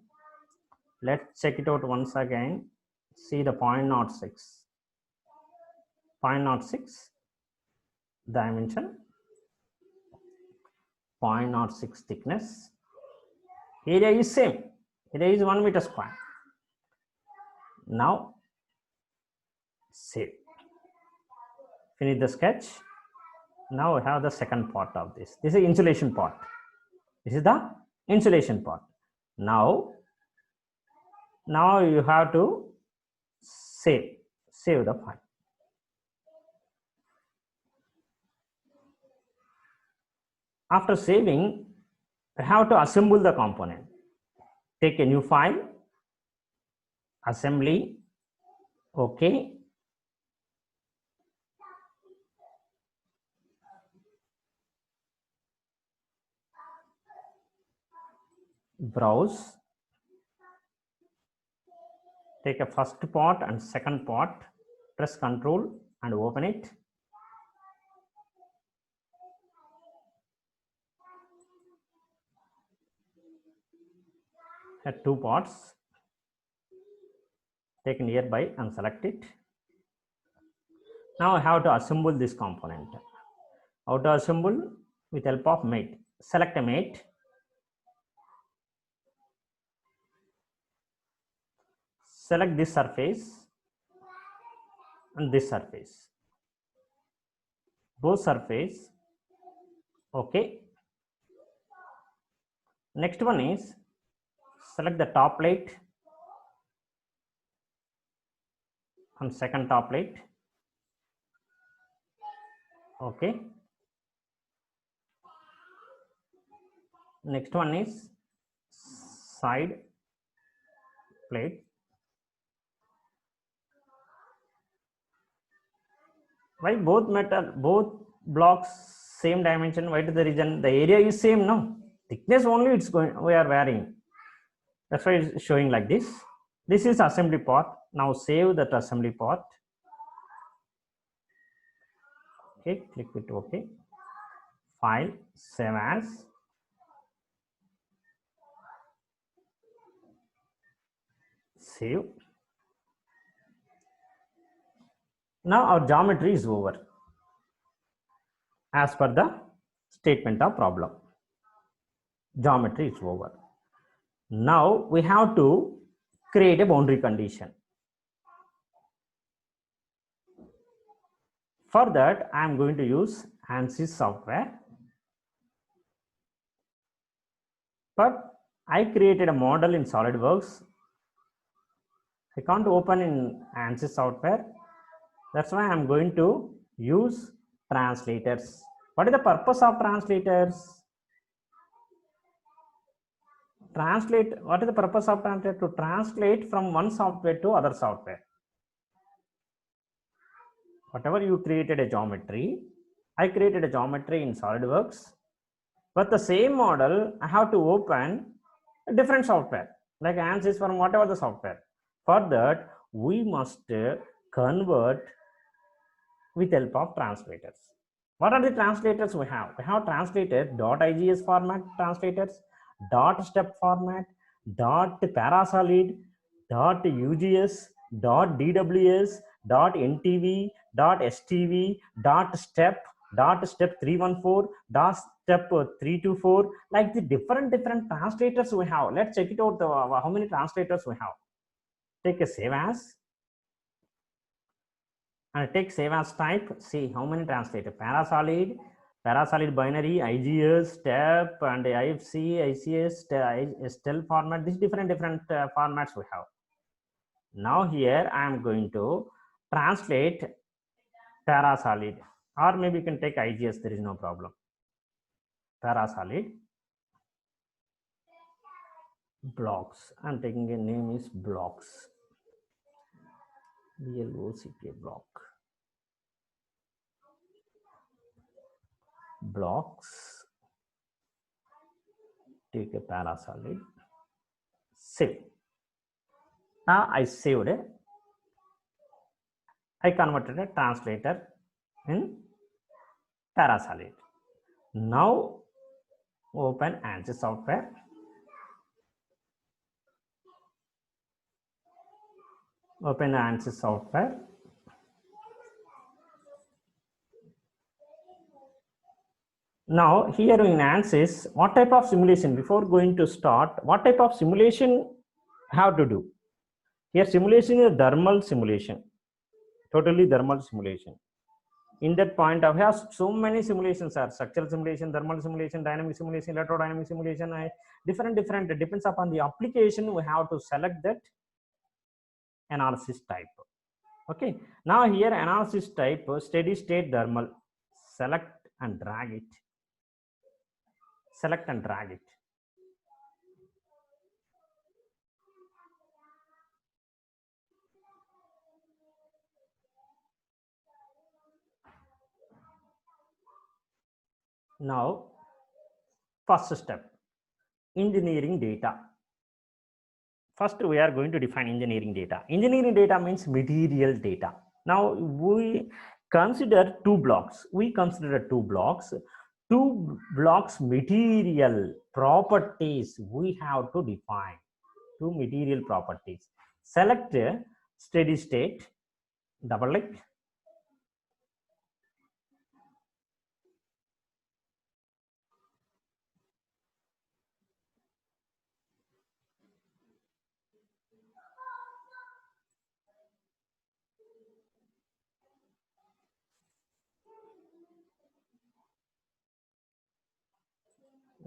Let's check it out once again. See the 0.06. 0.06 dimension, 0.06 thickness. Area is same. Area is 1 meter square. Now save. Finish the sketch. Now we have the second part of this. This is insulation part. This is the insulation part. Now you have to save the file. After saving, I have to assemble the component. Take a new file, assembly, okay. Browse. Take a first part and second part, press Ctrl and open it. At 2 parts, take nearby and select it. Now I have to assemble this component. How to assemble? With help of mate. Select a mate. Select this surface and this surface. Both surface. Okay. Next one is select the top plate and second top plate. Okay. Next one is side plate. Why both blocks same dimension? Why to the region? The area is same, no? Thickness only it's going, we are varying. That's why it's showing like this. This is assembly part. Now save that assembly part. Okay, click it OK. File, save as. Save. Now our geometry is over as per the statement of problem. Geometry is over. Now we have to create a boundary condition. For that, I am going to use ANSYS software. But I created a model in SolidWorks. I can't open in ANSYS software. That's why I'm going to use translators. What is the purpose of translators? What is the purpose of translator? To translate from one software to other software. Whatever you created a geometry, I created a geometry in SolidWorks, but the same model I have to open a different software, like ANSYS from whatever the software. For that, we must convert with help of translators. What are the translators we have? We have translated .igs format translators, .step format, .parasolid, .ugs, .dws, .ntv, .stv, .step, .step 314, .step 324, like the different translators we have. Let's check it out, how many translators we have. Take a save as. And take save as type. See how many translators. Parasolid, binary, IGS, step, and IFC, ICS, STEL format. These different formats we have. Now here I am going to translate Parasolid, or maybe you can take IGS. There is no problem. Parasolid blocks. I am taking a name is blocks. BLOCK block. blocks, take a parasolid, save. Now I saved it. I converted a translator in parasolid. Now open ANSYS software. Open ANSYS software. Now here in ANSYS, what type of simulation, before going to start, what type of simulation have to do? Here simulation is thermal simulation, totally thermal simulation. In that point of view, so many simulations are structural simulation, thermal simulation, dynamic simulation, electrodynamic simulation, different, it depends upon the application. We have to select that analysis type. Okay, now here analysis type, steady state thermal, select and drag it, select and drag it. Now first step, engineering data. First we are going to define engineering data. Engineering data means material data. Now we consider two blocks. Two blocks material properties we have to define. Two material properties. Select steady state, double click.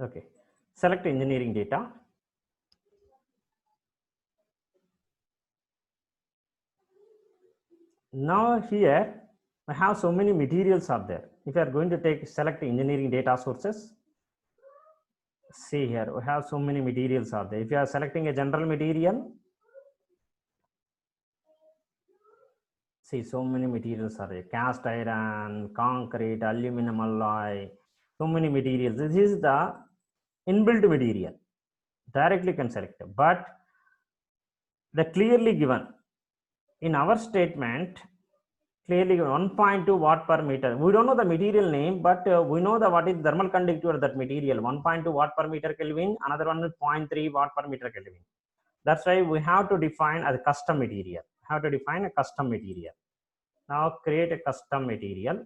Okay, select engineering data. Now here I have so many materials are there. If you are going to take select engineering data sources, see here we have so many materials are there. If you are selecting a general material, see so many materials are there: cast iron, concrete, aluminum alloy, so many materials. This is the inbuilt material, directly can select, but the clearly given in our statement, clearly 1.2 watt per meter. We don't know the material name, but we know the what is thermal conductivity of that material. 1.2 watt per meter Kelvin, another one is 0.3 watt per meter Kelvin. That's why we have to define a custom material. Have to define a custom material. Now create a custom material.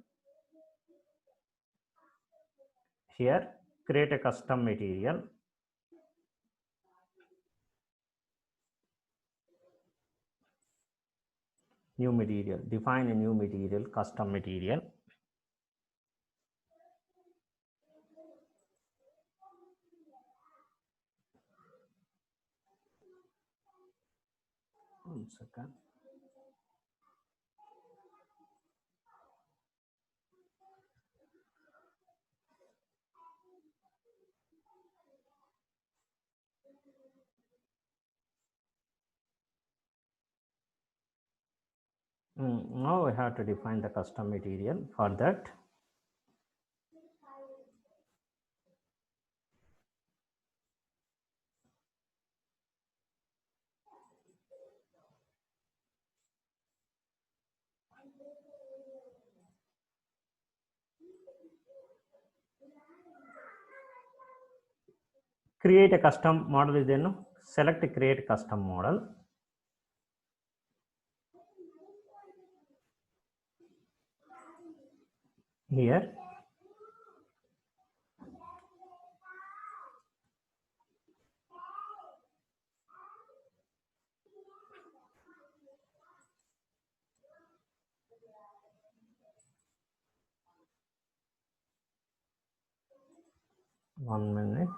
Here create a custom material. New material. Define a new material, custom material. One second. Now we have to define the custom material. For that, create a custom model is there. No? Select create custom model. Here one minute.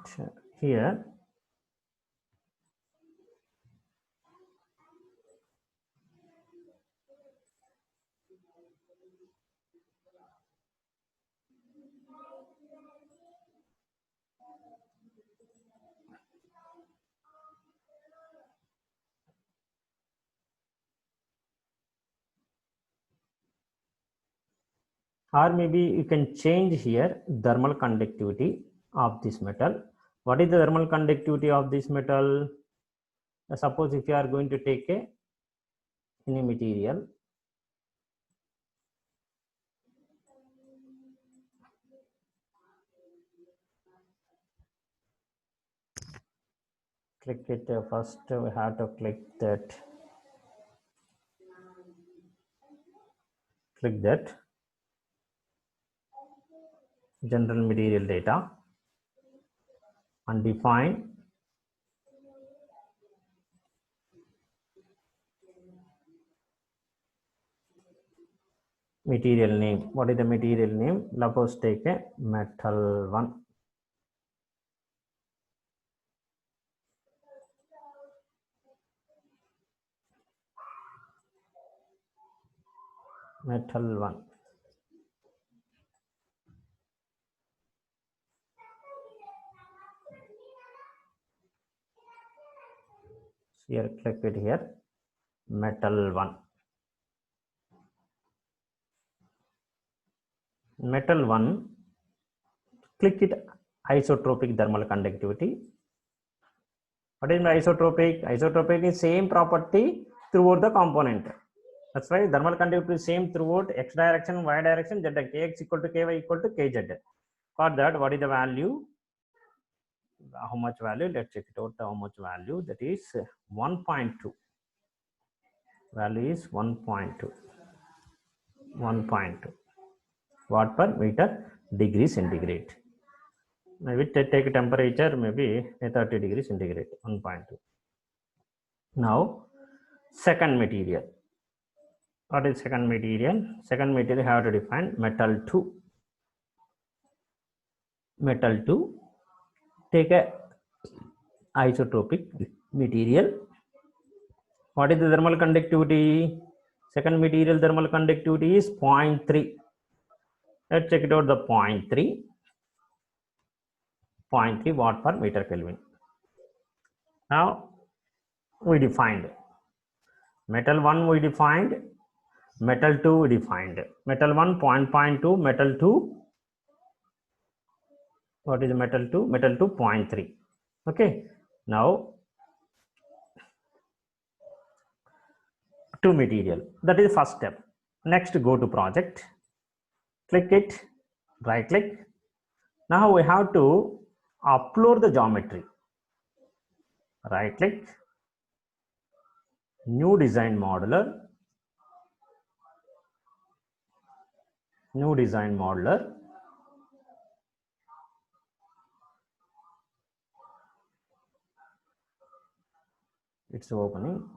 Here or maybe you can change here thermal conductivity of this metal. What is the thermal conductivity of this metal? Suppose if you are going to take any material, click it. First we have to click that general material data and define material name. What is the material name? Suppose take a metal 1. Metal 1. Here, click it here, metal 1. Metal 1, click it isotropic thermal conductivity. What is isotropic? Isotropic is same property throughout the component. That's why thermal conductivity is same throughout x direction, y direction, z. Kx equal to ky equal to kz. For that, what is the value? How much value? Let's check it out. How much value? That is 1.2. Value is 1.2. 1.2 watt per meter degree centigrade. Maybe take temperature, maybe 30 degrees centigrade. 1.2. Now, second material. What is second material? Second material have to define metal 2. Metal 2. Take a isotropic material. What is the thermal conductivity? Second material thermal conductivity is 0.3. Let's check it out. The 0.3 watt per meter Kelvin. Now we defined metal 1, we defined metal 2, we defined metal 1 0.2, metal 2, what is metal 2? Metal 2 0.3. Okay, now two material, that is first step. Next, go to project, click it, right click. Now we have to upload the geometry. Right click, new design modeler, it's opening.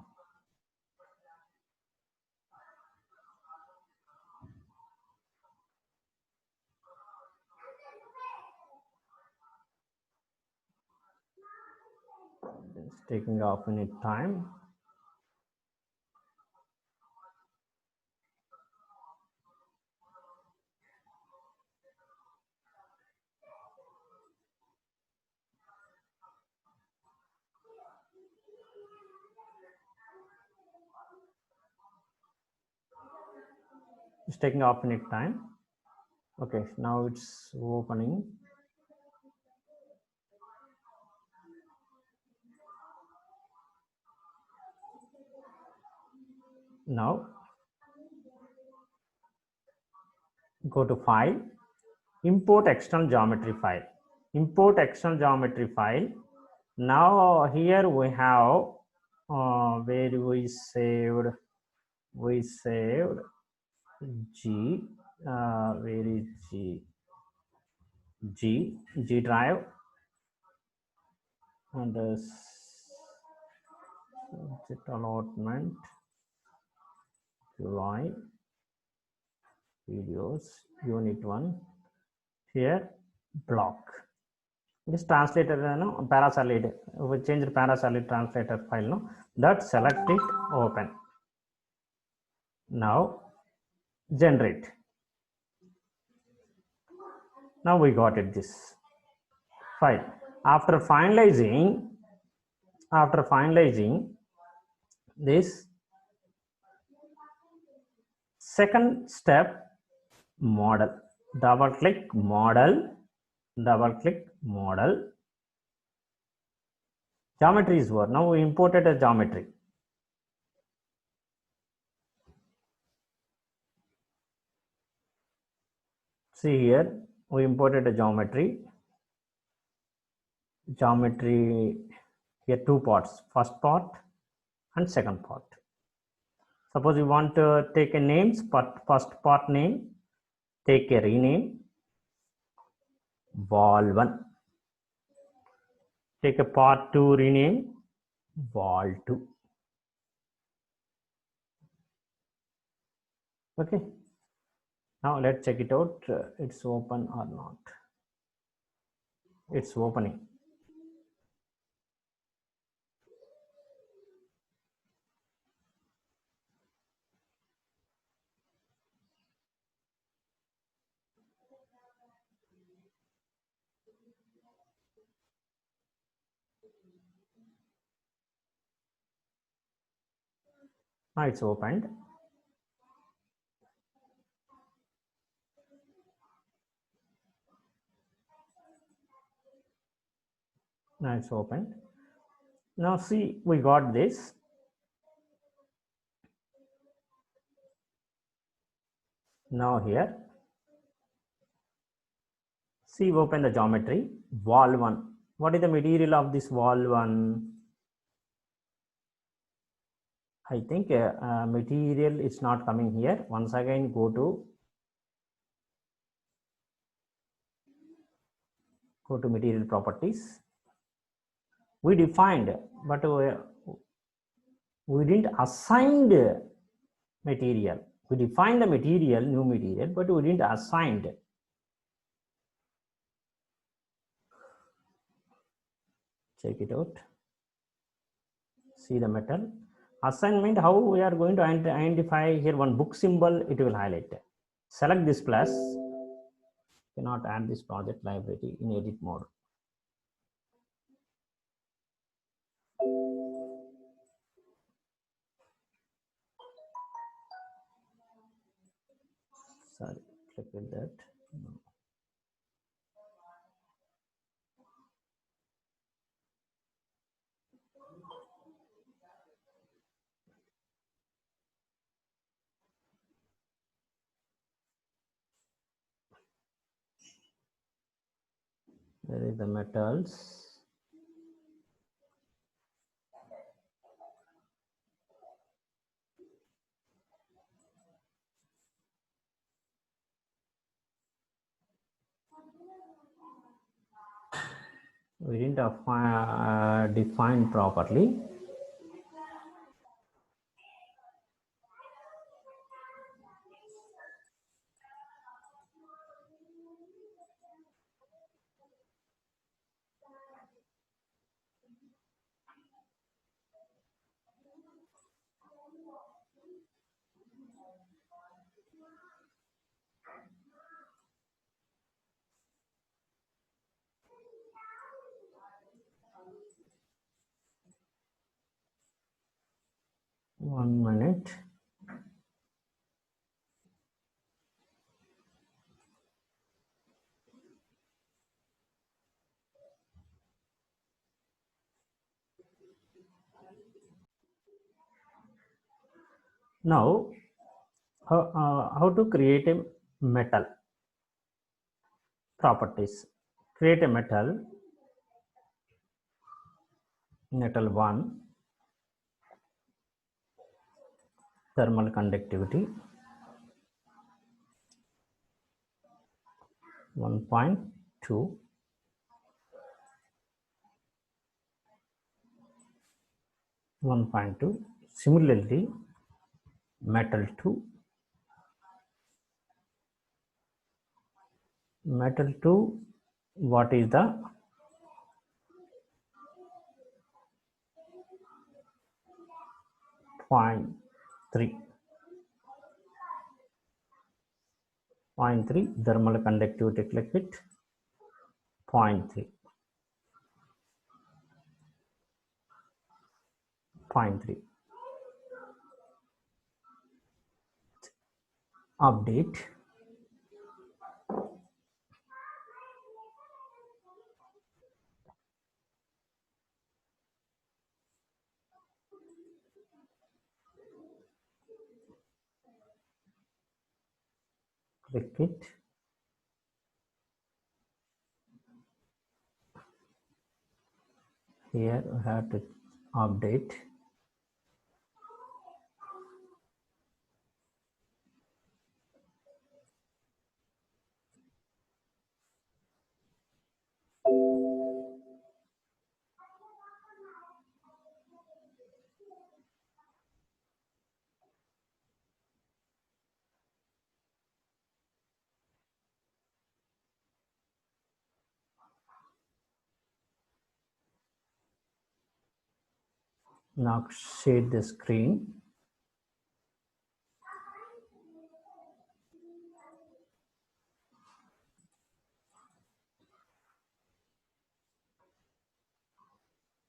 It's taking off in its time. It's taking off in its time. Okay, now it's opening. Now go to file, import external geometry file. Import external geometry file. Now here we have where we saved G. Where is G drive and subject allotment, UI, videos, unit 1. Here block. This translator parasolid. We change the parasolid translator file. No, that select it, open. Now generate. Now we got it, this file. After finalizing this, second step, model, double click model, double click model. Geometry is over. Now we imported a geometry. See here, we imported a geometry. Geometry here, two parts, first part and second part. Suppose you want to take a names, but first part name, take a rename, wall 1. Take a part 2, rename, wall 2. Okay. Now let's check it out. It's open or not. It's opening. Now it's opened. Now it's opened. Now see, we got this. Now here, see, open the geometry, wall 1. What is the material of this wall 1? I think material is not coming here. Once again, go to material properties. We defined, but we didn't assign the material. We defined the material, new material, but we didn't assign it. Check it out. See the metal. Assignment, how we are going to identify here one book symbol, it will highlight. Select this plus. Cannot add this project library in edit mode. Sorry, click with that. No. There is the metals. We didn't define properly. One minute. Now, how to create a metal properties. Create a metal 1, thermal conductivity 1.2, Similarly, metal 2, what is the point 3, thermal conductivity, click it, 0.3, 0.3, update. Click it. Here we have to update. Now share the screen.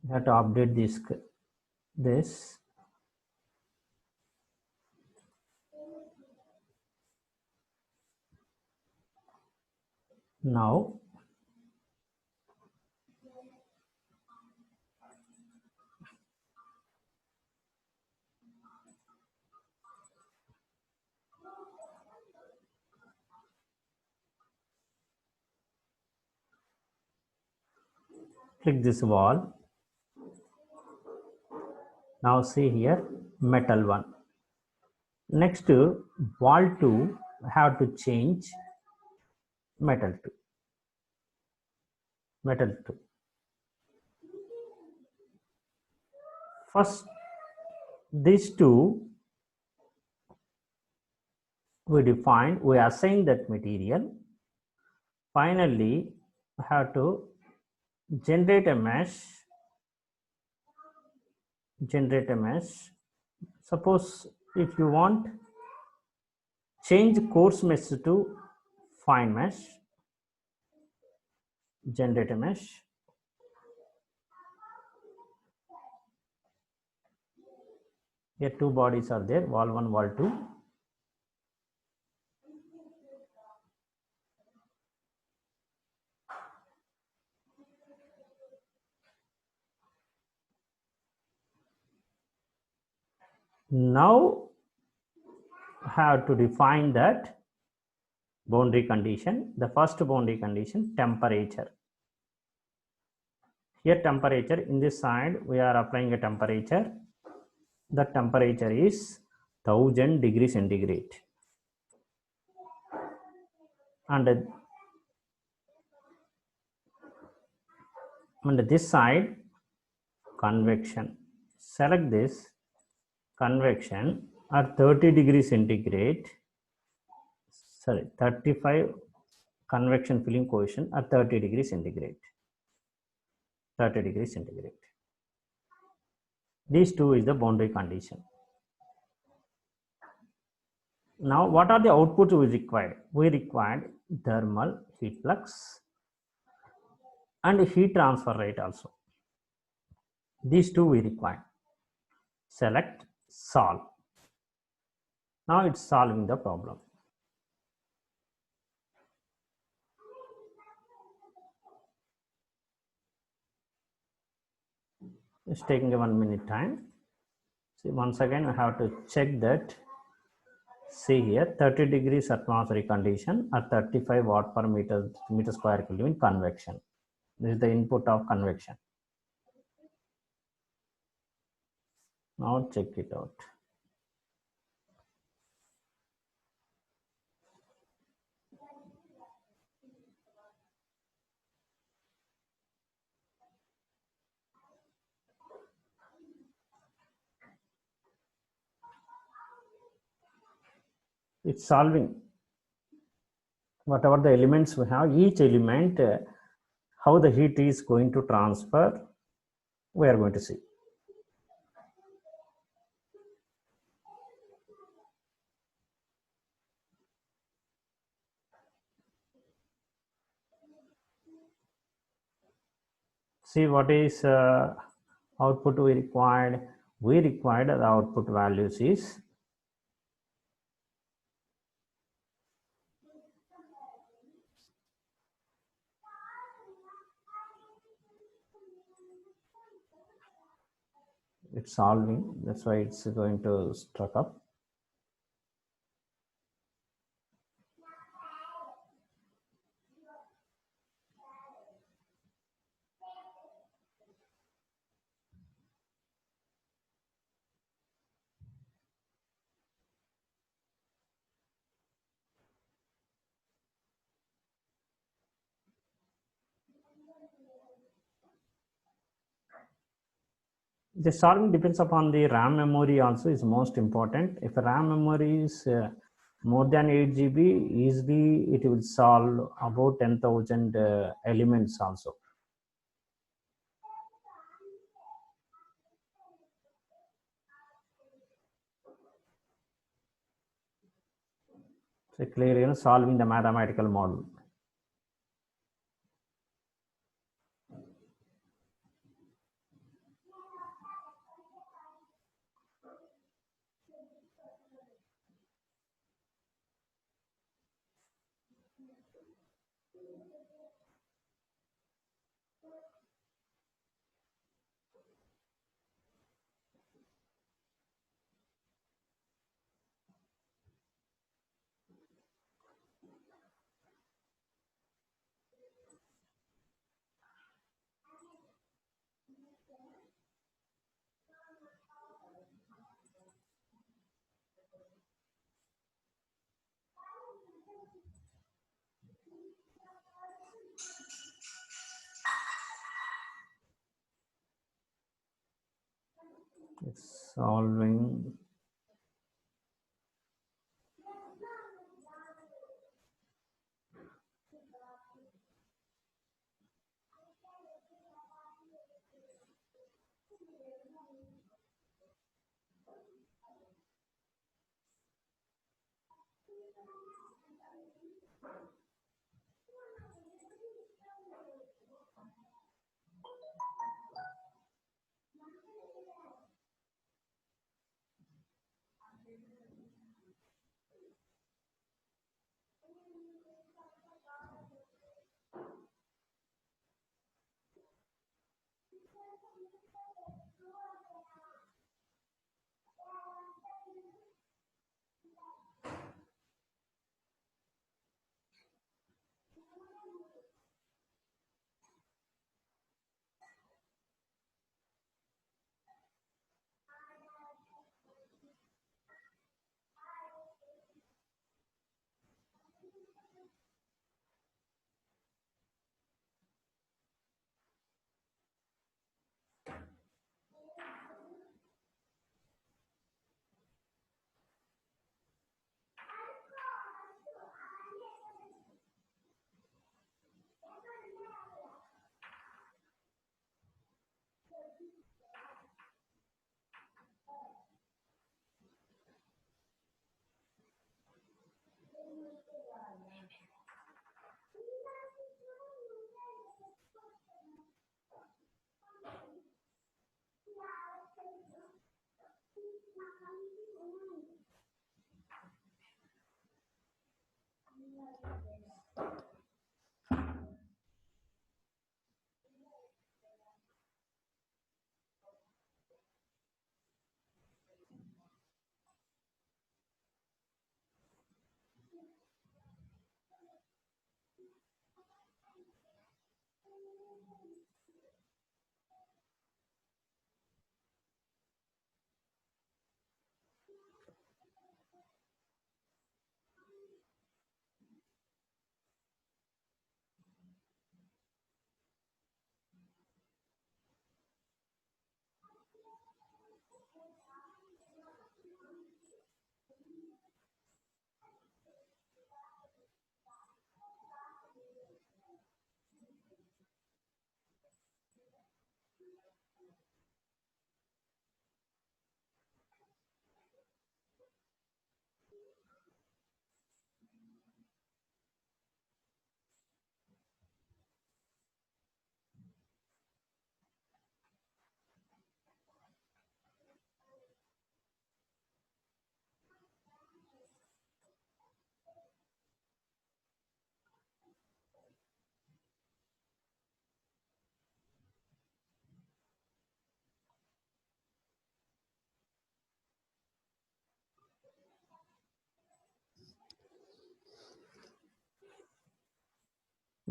You have to update this. Now click this wall. Now see here metal one. Next wall 2 have to change metal 2. Metal 2. First these two we define, we assign that material. Finally we have to generate a mesh. Suppose if you want change coarse mesh to fine mesh, generate a mesh. Here two bodies are there, wall 1, wall 2. Now have to define that boundary condition. The first boundary condition, temperature. Here temperature, in this side we are applying a temperature. The temperature is 1000 degrees centigrade. And this side convection. Select this convection at 30 degrees centigrade. Sorry, 35 convection filling coefficient at 30 degrees centigrade. 30 degrees centigrade. These two is the boundary condition. Now what are the outputs we required? We required thermal heat flux and heat transfer rate also. These two we require. Select, solve. Now it's solving the problem. It's taking a 1 minute time. See, once again I have to check that. See here 30 degrees atmospheric condition at 35 watt per meter square Kelvin convection. This is the input of convection. Now check it out. It's solving. Whatever the elements we have, each element, how the heat is going to transfer, we are going to see. See what is output we required. We required the output values is it's solving. That's why it's going to struck up. The solving depends upon the RAM memory also is most important. If RAM memory is more than 8 GB, easily it will solve about 10,000 elements also. So clearly, solving the mathematical model. It's solving.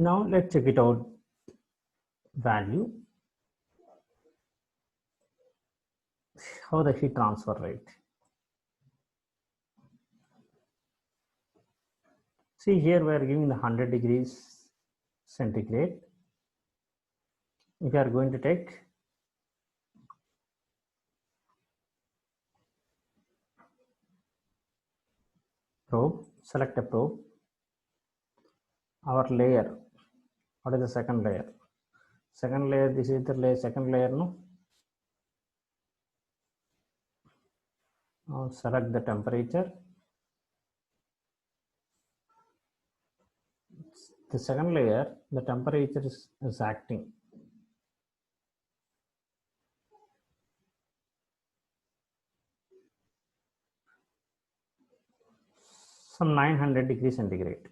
Now let's check it out. Value. How the heat transfer rate. See here we are giving the 100 degrees centigrade. If you are going to take probe, select a probe. Our layer, what is the second layer? Second layer, this is the layer, second layer, no? Now select the temperature. The second layer, the temperature is acting. Some 900 degrees centigrade.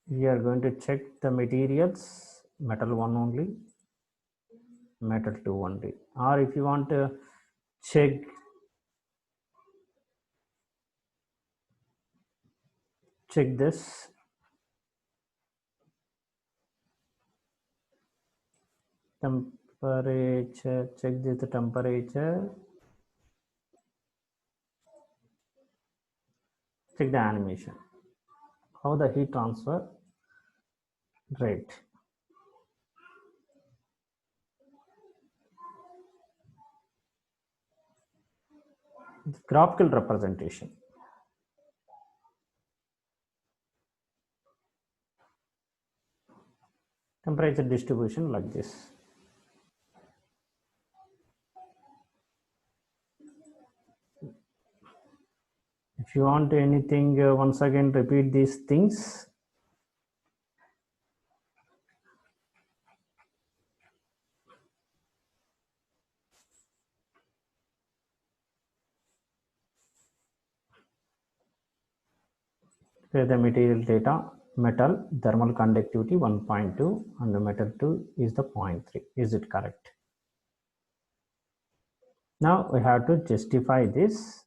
We are going to check the materials, metal 1 only, metal 2 only. Or if you want to check this, temperature, check the temperature, check the animation, how the heat transfer rate. Graphical representation. Temperature distribution like this. If you want anything, once again repeat these things. Here the material data, metal, thermal conductivity 1.2 and the metal 2 is the 0.3. Is it correct? Now we have to justify this.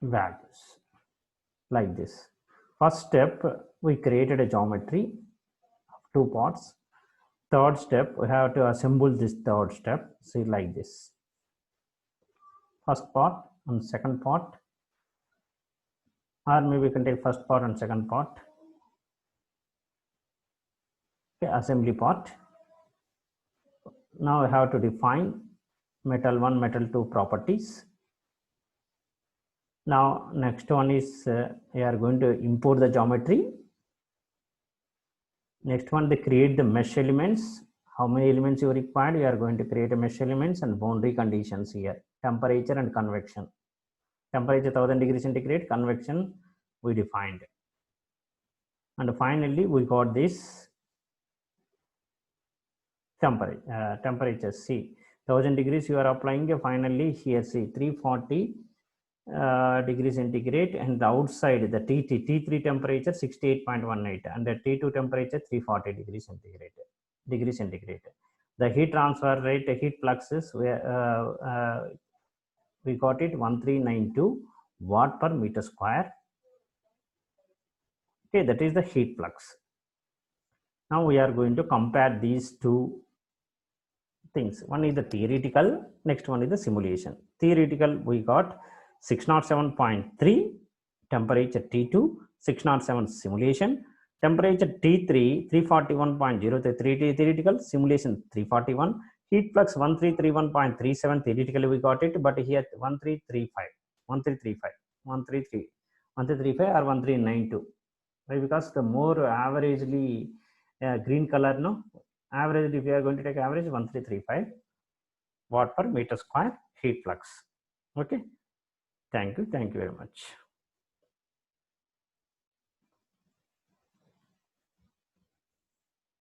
Values like this. First step, we created a geometry of 2 parts. Third step, we have to assemble this third step. See like this. First part and second part, or maybe we can take first part and second part. Okay, assembly part. Now we have to define metal 1, metal 2 properties. Now next one is we are going to import the geometry. Next one, they create the mesh elements. How many elements you required? We are going to create a mesh elements and boundary conditions here. Temperature and convection. Temperature 1000 degrees centigrade, convection we defined. And finally, we got this temperature. See, 1000 degrees you are applying. Finally, here see 340 degrees centigrade, and the outside the T3 temperature 68.18 and the T2 temperature 340 degrees centigrade. The heat transfer rate, the heat fluxes, we got it 1392 watt per meter square. Okay, that is the heat flux. Now we are going to compare these two things. One is the theoretical, next one is the simulation. Theoretical, we got 607.3 temperature T2, 607 simulation, temperature T3 341.033 theoretical, simulation 341, heat flux 1331.37 theoretically we got it, but here 1335 or 1392. Why? Because the more averagely green color, no, average, if you are going to take average 1335 watt per meter square heat flux. Okay, thank you very much.